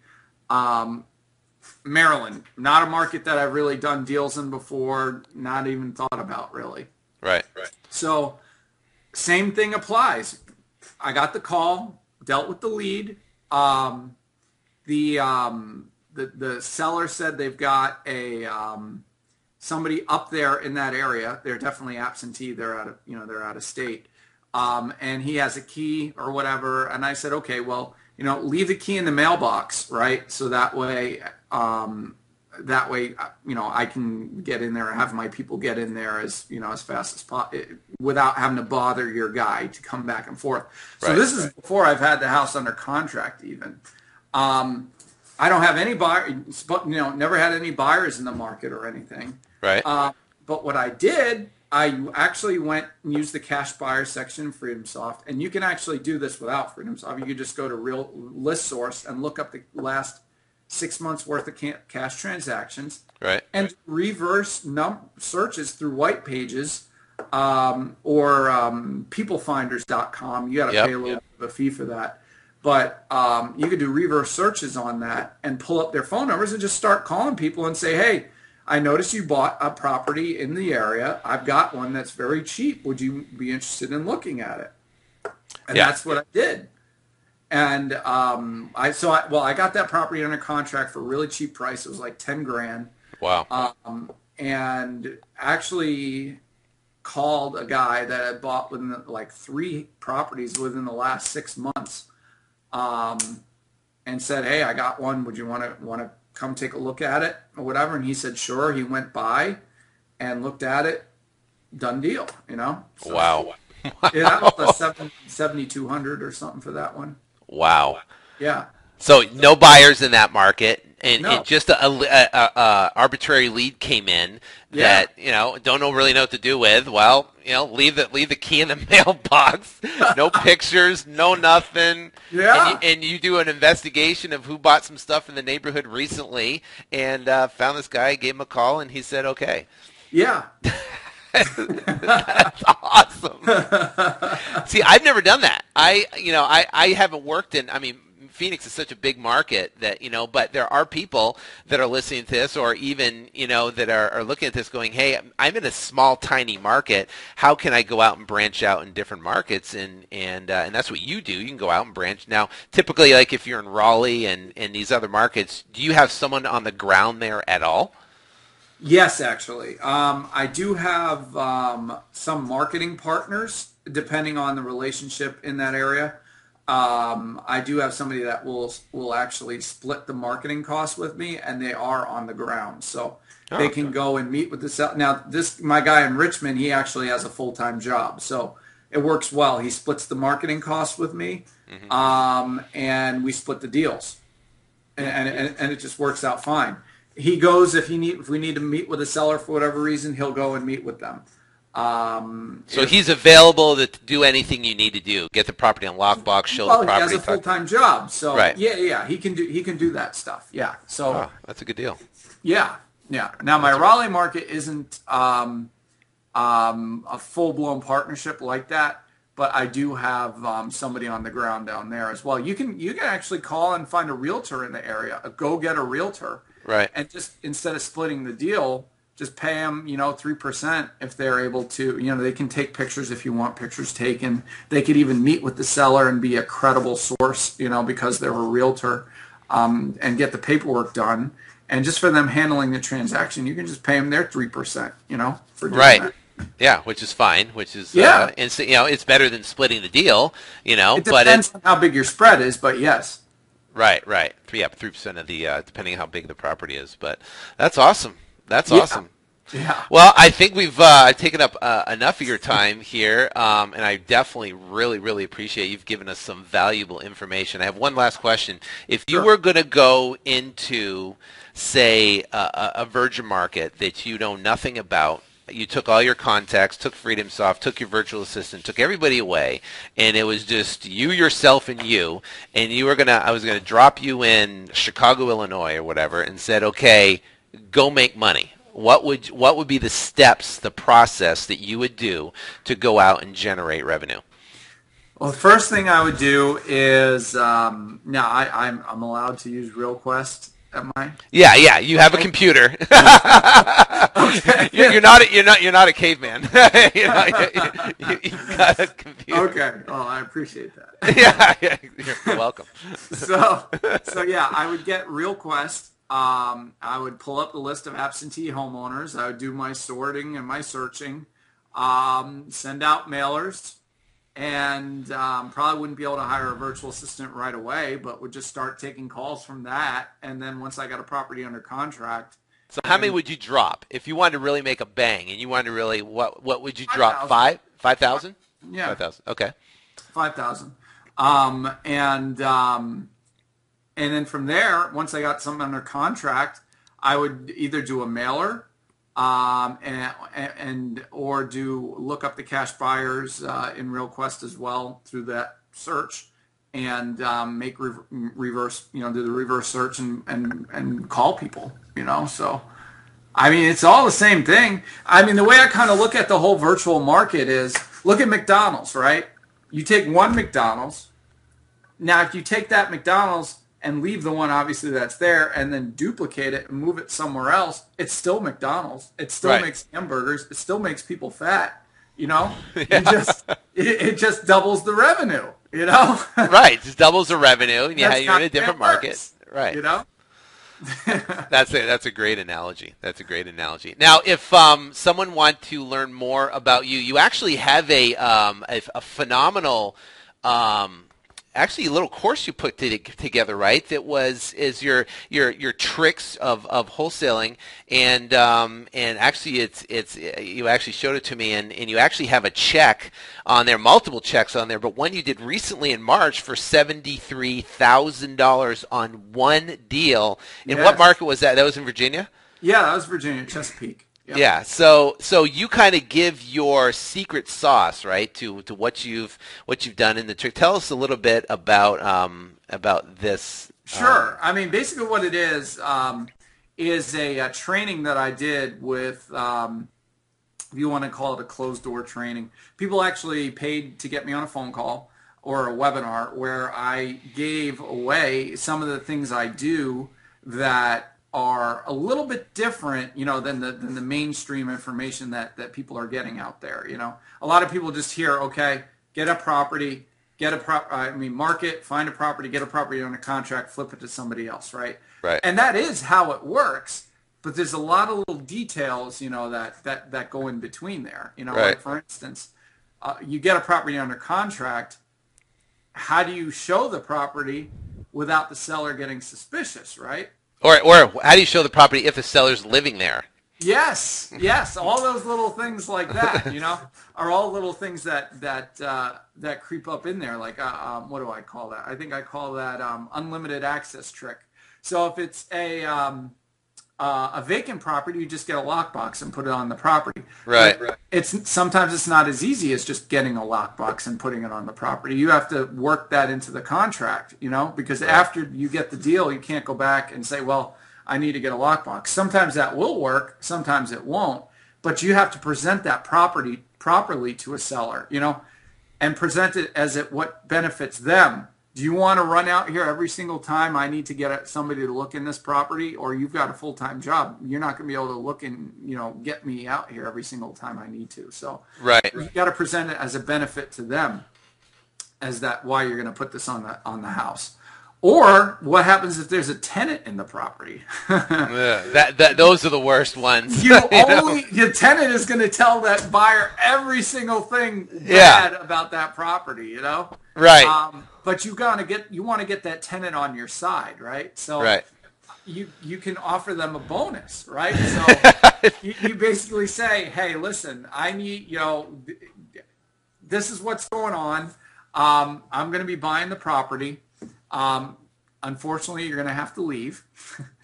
Maryland, not a market that I've really done deals in before, not even thought about really. Right. So same thing applies. I got the call, dealt with the lead. The seller said they've got a somebody up there in that area. They're definitely absentee. They're out of state. And he has a key or whatever. And I said, okay, well, leave the key in the mailbox, right? So that way, I can get in there and have my people get in there as fast as possible without having to bother your guy to come back and forth. So this is before I've had the house under contract even. I don't have any buyers, never had any buyers in the market or anything. Right. But what I did, I actually went and used the cash buyer section in FreedomSoft, and you can actually do this without FreedomSoft. You can just go to Real List Source and look up the last 6 months worth of cash transactions, right, and reverse searches through white pages or peoplefinders.com. You got to pay a little bit of a fee for that. But you could do reverse searches on that and pull up their phone numbers and just start calling people and say, hey, I noticed you bought a property in the area. I've got one that's very cheap. Would you be interested in looking at it? And that's what I did. And I got that property under contract for a really cheap price. It was like 10 grand. Wow. And actually called a guy that had bought within like 3 properties within the last 6 months. And said, hey, I got one. Would you want to come take a look at it or whatever? And he said, sure. He went by and looked at it. Done deal, So, wow. Yeah, that was a 7,200 or something for that one. Wow. Yeah. So no buyers in that market, and No. just a arbitrary lead came in that don't really know what to do with. Well, leave the key in the mailbox. No pictures, no nothing. Yeah. And you do an investigation of who bought some stuff in the neighborhood recently, and found this guy, gave him a call, and he said okay. Yeah. That's awesome. See, I've never done that. I haven't worked in. I mean, Phoenix is such a big market that but there are people that are listening to this, or even that are looking at this, going, "Hey, I'm in a small, tiny market. How can I go out and branch out in different markets?" And that's what you do. You can go out and branch. Now, typically, like if you're in Raleigh and these other markets, do you have someone on the ground there at all? Yes, actually. I do have some marketing partners, depending on the relationship in that area. I do have somebody that will actually split the marketing costs with me, and they are on the ground. So they can go and meet with the seller. Now, my guy in Richmond, he actually has a full-time job. So it works well. He splits the marketing costs with me, and we split the deals. And it just works out fine. He goes, if we need to meet with a seller for whatever reason, he'll go and meet with them. So he's available to do anything you need to do. Get the property on lockbox, show the property. He has a full-time job, so right. yeah, he can do that stuff. Yeah, so that's a good deal. Yeah. Now my Raleigh market isn't a full-blown partnership like that, but I do have somebody on the ground down there as well. You can actually call and find a realtor in the area, go-getter realtor. Right. And just instead of splitting the deal, just pay them, 3% if they're able to. They can take pictures if you want pictures taken. They could even meet with the seller and be a credible source, because they're a realtor, and get the paperwork done. And just for them handling the transaction, you can just pay them their 3%, for doing that. Yeah, which is fine. Which is and so, it's better than splitting the deal. It depends on how big your spread is, but yes. Right. Yeah, 3% of the depending on how big the property is. But that's awesome. That's awesome. Yeah. Well, I think we've taken up enough of your time here, and I definitely really appreciate you've given us some valuable information. I have one last question. If you Sure. were going to go into, say, a virgin market that you know nothing about, you took all your contacts, took FreedomSoft, took your virtual assistant, took everybody away, and it was just you, yourself, and you, and I was gonna drop you in Chicago, Illinois, or whatever, and said, okay, go make money. What would be the steps, the process that you would do to go out and generate revenue? Well, the first thing I would do is now I'm allowed to use RealQuest. Am I? Yeah. You have a computer. Okay. You're not a caveman. You've got a computer. Okay. Oh, I appreciate that. Yeah. You're welcome. So yeah, I would get RealQuest. I would pull up the list of absentee homeowners. I would do my sorting and my searching. Send out mailers. And probably wouldn't be able to hire a virtual assistant right away, but would just start taking calls from that. And then once I got a property under contract. So how many would you drop if you wanted to really make a bang and you wanted to really what would you drop? 5,000. 5,000? Yeah. 5,000. Okay. 5,000. And then from there, once I got something under contract, I would either do a mailer or look up the cash buyers in RealQuest as well through that search, and make reverse, do the reverse search and call people, So, I mean, it's all the same thing. I mean, the way I kind of look at the whole virtual market is, look at McDonald's, right? You take one McDonald's. Now, if you take that McDonald's and leave the one obviously that's there and then duplicate it and move it somewhere else, it's still McDonald's. It still makes hamburgers. It still makes people fat, Yeah. It just doubles the revenue, Right. Just doubles the revenue, and you're in a different market. Works, right. That's a great analogy. That's a great analogy. Now, if someone wants to learn more about you, you actually have a phenomenal actually a little course you put together, right? That is your tricks of wholesaling, and actually it's you actually showed it to me, and you actually have a check on there, multiple checks on there, but one you did recently in March for $73,000 on one deal. In what market was that? That was in Virginia? Yeah, that was Virginia, Chesapeake. Yep. Yeah, so you kind of give your secret sauce, right, to what you've done in the trick. Tell us a little bit about this. Sure. I mean, basically what it is a training that I did with, if you want to call it a closed door training. People actually paid to get me on a phone call or a webinar where I gave away some of the things I do that are a little bit different, than the mainstream information that people are getting out there. A lot of people just hear, okay, get a property, market, find a property, get a property on a contract, flip it to somebody else, right? Right. And that is how it works, but there's a lot of little details, that go in between there. Right. Like for instance, you get a property under contract. How do you show the property without the seller getting suspicious, right? Or how do you show the property if the seller's living there? Yes, all those little things like that, are all little things that creep up in there. Like, what do I call that? I think I call that unlimited access trick. So if it's a vacant property, you just get a lockbox and put it on the property. Right. Sometimes it's not as easy as just getting a lockbox and putting it on the property. You have to work that into the contract, because after you get the deal, you can't go back and say, well, I need to get a lockbox. Sometimes that will work, sometimes it won't, but you have to present that property properly to a seller, and present it as what benefits them. Do you want to run out here every single time I need to get somebody to look in this property, or you've got a full-time job? You're not going to be able to look and, get me out here every single time I need to. So right. You got to present it as a benefit to them, as that why you're going to put this on the house. Or what happens if there's a tenant in the property? Those are the worst ones. Your tenant is going to tell that buyer every single thing bad about that property, Right. But you want to get that tenant on your side, right? So right. you can offer them a bonus, right? So you basically say, hey, listen, I need, this is what's going on. I'm going to be buying the property. Unfortunately, you're going to have to leave.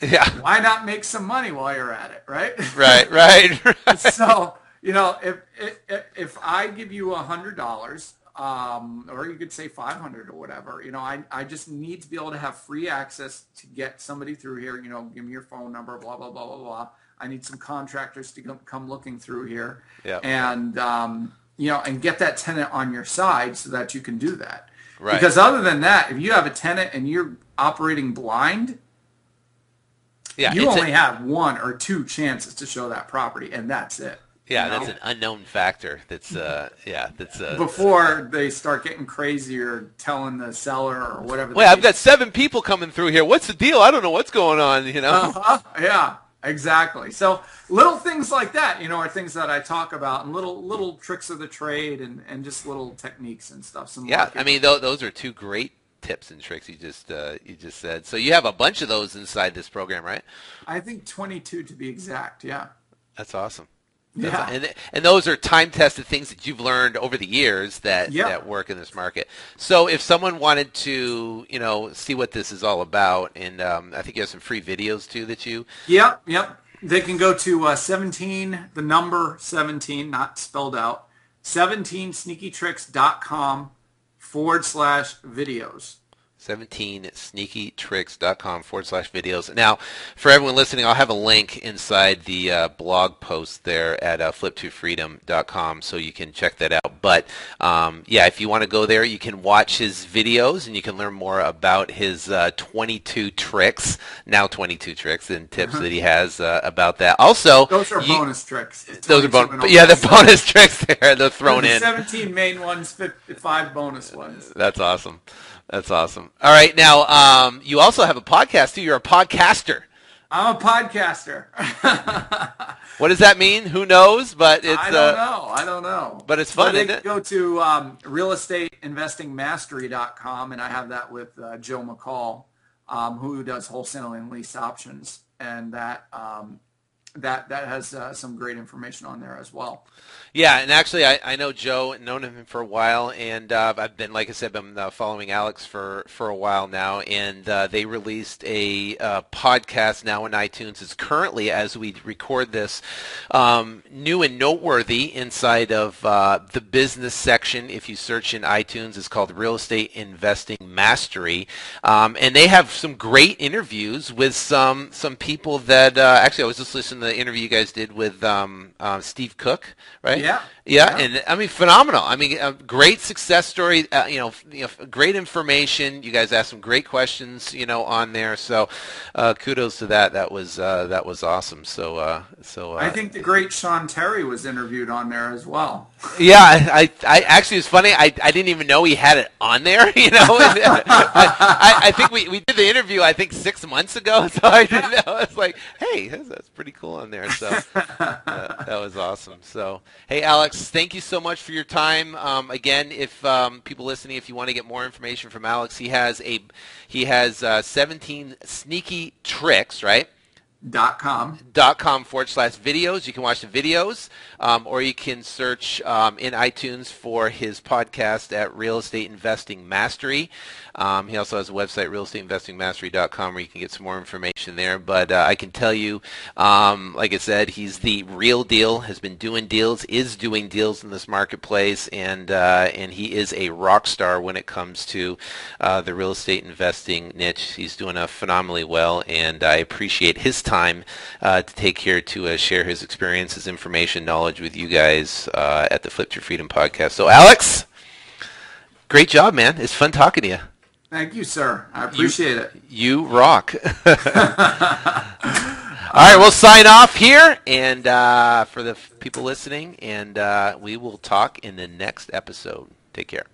Yeah. Why not make some money while you're at it, right? Right. So, if I give you $100, or you could say 500 or whatever, I just need to be able to have free access to get somebody through here, give me your phone number, blah, blah, blah, blah, blah. I need some contractors to come looking through here. Yeah. And, and get that tenant on your side so that you can do that. Right. Because other than that, if you have a tenant and you're operating blind, you only have 1 or 2 chances to show that property, and that's it. Yeah, that's an unknown factor. That's before they start getting crazy or telling the seller or whatever. Wait, I've got 7 people coming through here. What's the deal? I don't know what's going on. Yeah, exactly. So little things like that, are things that I talk about, and little tricks of the trade, and just little techniques and stuff. I mean, those are 2 great tips and tricks you just said. So you have a bunch of those inside this program, right? I think 22 to be exact. Yeah. That's awesome. Yeah. And those are time-tested things that you've learned over the years that work in this market. So if someone wanted to, see what this is all about, and I think you have some free videos too that you... Yep. They can go to 17, the number 17, not spelled out, 17sneakytricks.com/videos. 17sneakytricks.com/videos. Now, for everyone listening, I'll have a link inside the blog post there at flip2freedom.com, so you can check that out. But if you want to go there, you can watch his videos and you can learn more about his 22 tricks and tips that he has about that. Also, those are bonus tricks. Those are the bonus tricks there. They're thrown in. 17 main ones, 5 bonus ones. That's awesome. That's awesome. All right. Now, you also have a podcast, too. You're a podcaster. I'm a podcaster. What does that mean? Who knows? But it's I don't know. But it's fun, isn't it? Go to realestateinvestingmastery.com, and I have that with Joe McCall, who does wholesaling and lease options, and that has some great information on there as well. Yeah, and actually, I know Joe, known him for a while, and I've been, like I said, been following Alex for a while now, and they released a podcast now in iTunes. It's currently, as we record this, new and noteworthy inside of the business section. If you search in iTunes, it's called Real Estate Investing Mastery, and they have some great interviews with some people that actually I was just listening to the interview you guys did with Steve Cook, right? Yeah, and I mean, phenomenal. I mean, great success story. Great information. You guys asked some great questions, on there. So, kudos to that. That was awesome. So I think the great Sean Terry was interviewed on there as well. Yeah, I actually, it's funny. I didn't even know he had it on there. I think we did the interview. I think 6 months ago. So I didn't know. It's like, hey, that's pretty cool on there. So that was awesome. So hey, Alex. Thank you so much for your time. Again, if people listening, if you want to get more information from Alex, he has 17 sneaky tricks, right? .com/videos. You can watch the videos, or you can search in iTunes for his podcast at Real Estate Investing Mastery. He also has a website, realestateinvestingmastery.com, where you can get some more information there. But I can tell you, like I said, he's the real deal, has been doing deals, is doing deals in this marketplace, and he is a rock star when it comes to the real estate investing niche. He's doing phenomenally well, and I appreciate his time to take here to share his experience, his information, knowledge with you guys at the Flip to Freedom podcast. So, Alex, great job, man. It's fun talking to you. Thank you, sir. I appreciate it. You rock. All right, we'll sign off here, and for the people listening, and we will talk in the next episode. Take care.